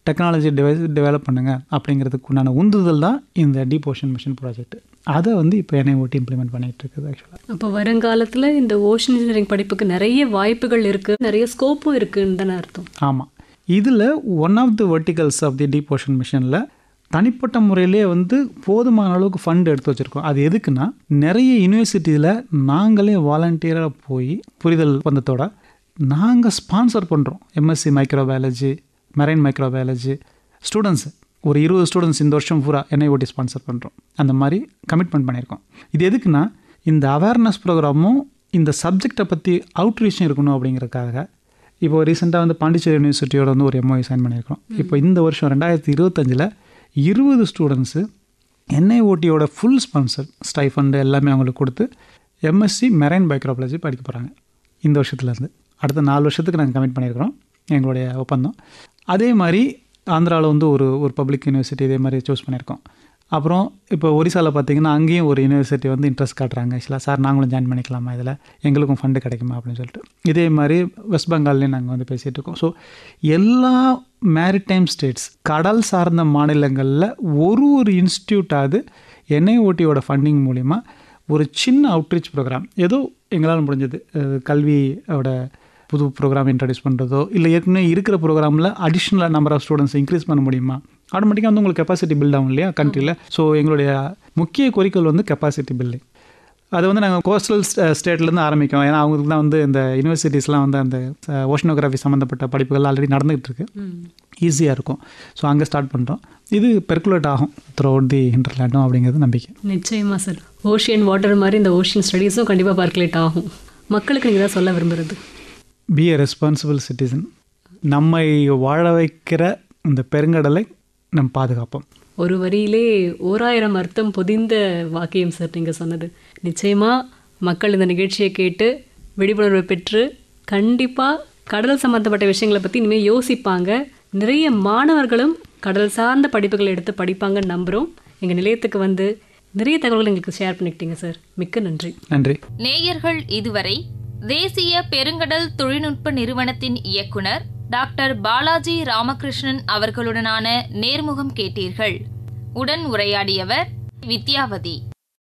டெக்னாலஜி டெவலப் பண்ணுங்கள் அப்படிங்கிறதுக்கு உண்டான உந்துதல் தான் இந்த டீப் ஓஷன் மிஷன் ப்ராஜெக்ட். அதை வந்து இப்போ எண்ணெய் ஓட்டி இம்ப்ளிமெண்ட் பண்ணிகிட்டு இருக்குது ஆக்சுவலாக. அப்போ வருங்காலத்தில் இந்த ஓஷன் இன்ஜினியரிங் படிப்புக்கு நிறைய வாய்ப்புகள் இருக்குது, நிறைய ஸ்கோப்பும் இருக்குன்னு தானே அர்த்தம்? ஆமாம். இதில் one of the verticals of the deep ocean மிஷனில் தனிப்பட்ட முறையிலே வந்து போதுமான அளவுக்கு ஃபண்ட் எடுத்து வச்சுருக்கோம். அது எதுக்குன்னா, நிறைய யூனிவர்சிட்டியில் நாங்களே வாலண்டியராக போய் புரிதல் ஒப்பந்தத்தோட நாங்கள் ஸ்பான்சர் பண்ணுறோம். MSc microbiology, marine microbiology students ஒரு 20 ஸ்டூடெண்ட்ஸ் இந்த வருஷம் பூரா எண்ணெய் ஓட்டி ஸ்பான்சர் பண்ணுறோம். அந்த மாதிரி கமிட்மெண்ட் பண்ணியிருக்கோம். இது எதுக்குன்னா, இந்த அவேர்னஸ் ப்ரோக்ராமும் இந்த சப்ஜெக்டை பற்றி அவுட்ரீச்சும் இருக்கணும் அப்படிங்கிறதுக்காக. இப்போ ரீசெண்டாக வந்து பாண்டிச்சேரி யூனிவர்சிட்டியோட வந்து ஒரு MOU சைன் பண்ணியிருக்கோம். இப்போ இந்த வருஷம் 2025 20 ஸ்டூடெண்ட்ஸு எண்ணெய் ஓட்டியோட ஃபுல் ஸ்பான்சர் ஸ்டைஃபண்டு எல்லாமே அவங்களுக்கு கொடுத்து எம்எஸ்சி மெரைன் மைக்ரோபயாலஜி படிக்க போகிறாங்க. இந்த வருஷத்துலேருந்து அடுத்த 4 வருஷத்துக்கு நாங்கள் கமிட் பண்ணியிருக்கிறோம் எங்களுடைய ஒப்பந்தம். அதே மாதிரி ஆந்திராவில் வந்து ஒரு பப்ளிக் யூனிவர்சிட்டி இதே மாதிரி சூஸ் பண்ணியிருக்கோம். அப்புறம் இப்போ ஒரிசாவில் பார்த்திங்கன்னா அங்கேயும் ஒரு யூனிவர்சிட்டி வந்து இன்ட்ரெஸ்ட் காட்டுறாங்க. ஆக்சுவலாக சார் நாங்களும் ஜாயின் பண்ணிக்கலாமா, இதில் எங்களுக்கும் ஃபண்டு கிடைக்குமா அப்படின்னு சொல்லிட்டு. இதே மாதிரி வெஸ்ட் பெங்கால்லையும் நாங்கள் வந்து பேசிகிட்டு இருக்கோம். ஸோ எல்லா மேரிடைம் ஸ்டேட்ஸ், கடல் சார்ந்த மாநிலங்களில் ஒரு இன்ஸ்டியூட்டாவது எண்ணெய் ஓட்டியோட ஃபண்டிங் மூலிமா ஒரு சின்ன அவுட்ரீச் ப்ரோக்ராம் ஏதோ எங்களால் முடிஞ்சது, கல்வியோட புது ப்ரோக்ராம் இன்ட்ரடியூஸ் பண்ணுறதோ இல்லை ஏற்கனவே இருக்கிற ப்ரோக்ராமில் அடிஷ்னலாக நம்பர் ஆஃப் ஸ்டூடெண்ட்ஸ் இன்க்ரீஸ் பண்ண முடியுமா, ஆட்டோமேட்டிக்காக வந்து உங்களுக்கு கெப்பாசிட்டி பில்ட் ஆகும் இல்லையா கண்ட்ரியில். ஸோ எங்களுடைய முக்கிய குறிக்கோள் வந்து கெப்பாசிட்டி பில்டிங். அது வந்து நாங்கள் கோஸ்டல் ஸ்டேட்லேருந்து ஆரம்பிக்கும். ஏன்னா அவங்களுக்கு தான் வந்து இந்த யூனிவர்சிட்டிஸ்லாம் வந்து அந்த ஓஷனோகிராஃபி சம்மந்தப்பட்ட படிப்புகள் ஆல்ரெடி நடந்துகிட்டு இருக்கு, ஈஸியாக இருக்கும். ஸோ அங்கே ஸ்டார்ட் பண்ணுறோம். இது பெர்குலேட் ஆகும் த்ரூ அவுட் தி இன்டர்லேண்டும் அப்படிங்கிறது நம்பிக்கை. நிச்சயமாக சார். ஓஷியன் வாட்டர் மாதிரி இந்த ஓஷியன் ஸ்டடீஸும் கண்டிப்பாக பெர்குலேட் ஆகும். மக்களுக்கு நீங்கள் தான் சொல்ல விரும்புகிறது? பி எ ரெஸ்பான்சிபிள் சிட்டிசன். நம்மை வாழ வைக்கிற இந்த பெருங்கடலை நம் பாதுகாப்போம். ஒரு வரியிலே 1000 அர்த்தம் பொதிந்த வாக்கியம் சார் நீங்கள் சொன்னது. நிச்சயமாக மக்கள் இந்த நிகழ்ச்சியை கேட்டு விழிப்புணர்வு பெற்று கண்டிப்பாக கடல் சம்மந்தப்பட்ட விஷயங்களை பற்றி இனிமேல் யோசிப்பாங்க. நிறைய மாணவர்களும் கடல் சார்ந்த படிப்புகளை எடுத்து படிப்பாங்கன்னு நம்புகிறோம். எங்கள் நிலையத்துக்கு வந்து நிறைய தகவல்கள் எங்களுக்கு ஷேர் பண்ணிக்கிட்டீங்க சார். மிக்க நன்றி. நன்றி. நேயர்கள் இதுவரை தேசிய பெருங்கடல் தொழில்நுட்ப நிறுவனத்தின் இயக்குனர் டாக்டர் பாலாஜி ராமகிருஷ்ணன் அவர்களுடனான நேர்முகம் கேட்டீர்கள். உடன் உரையாடியவர் வித்யாவதி.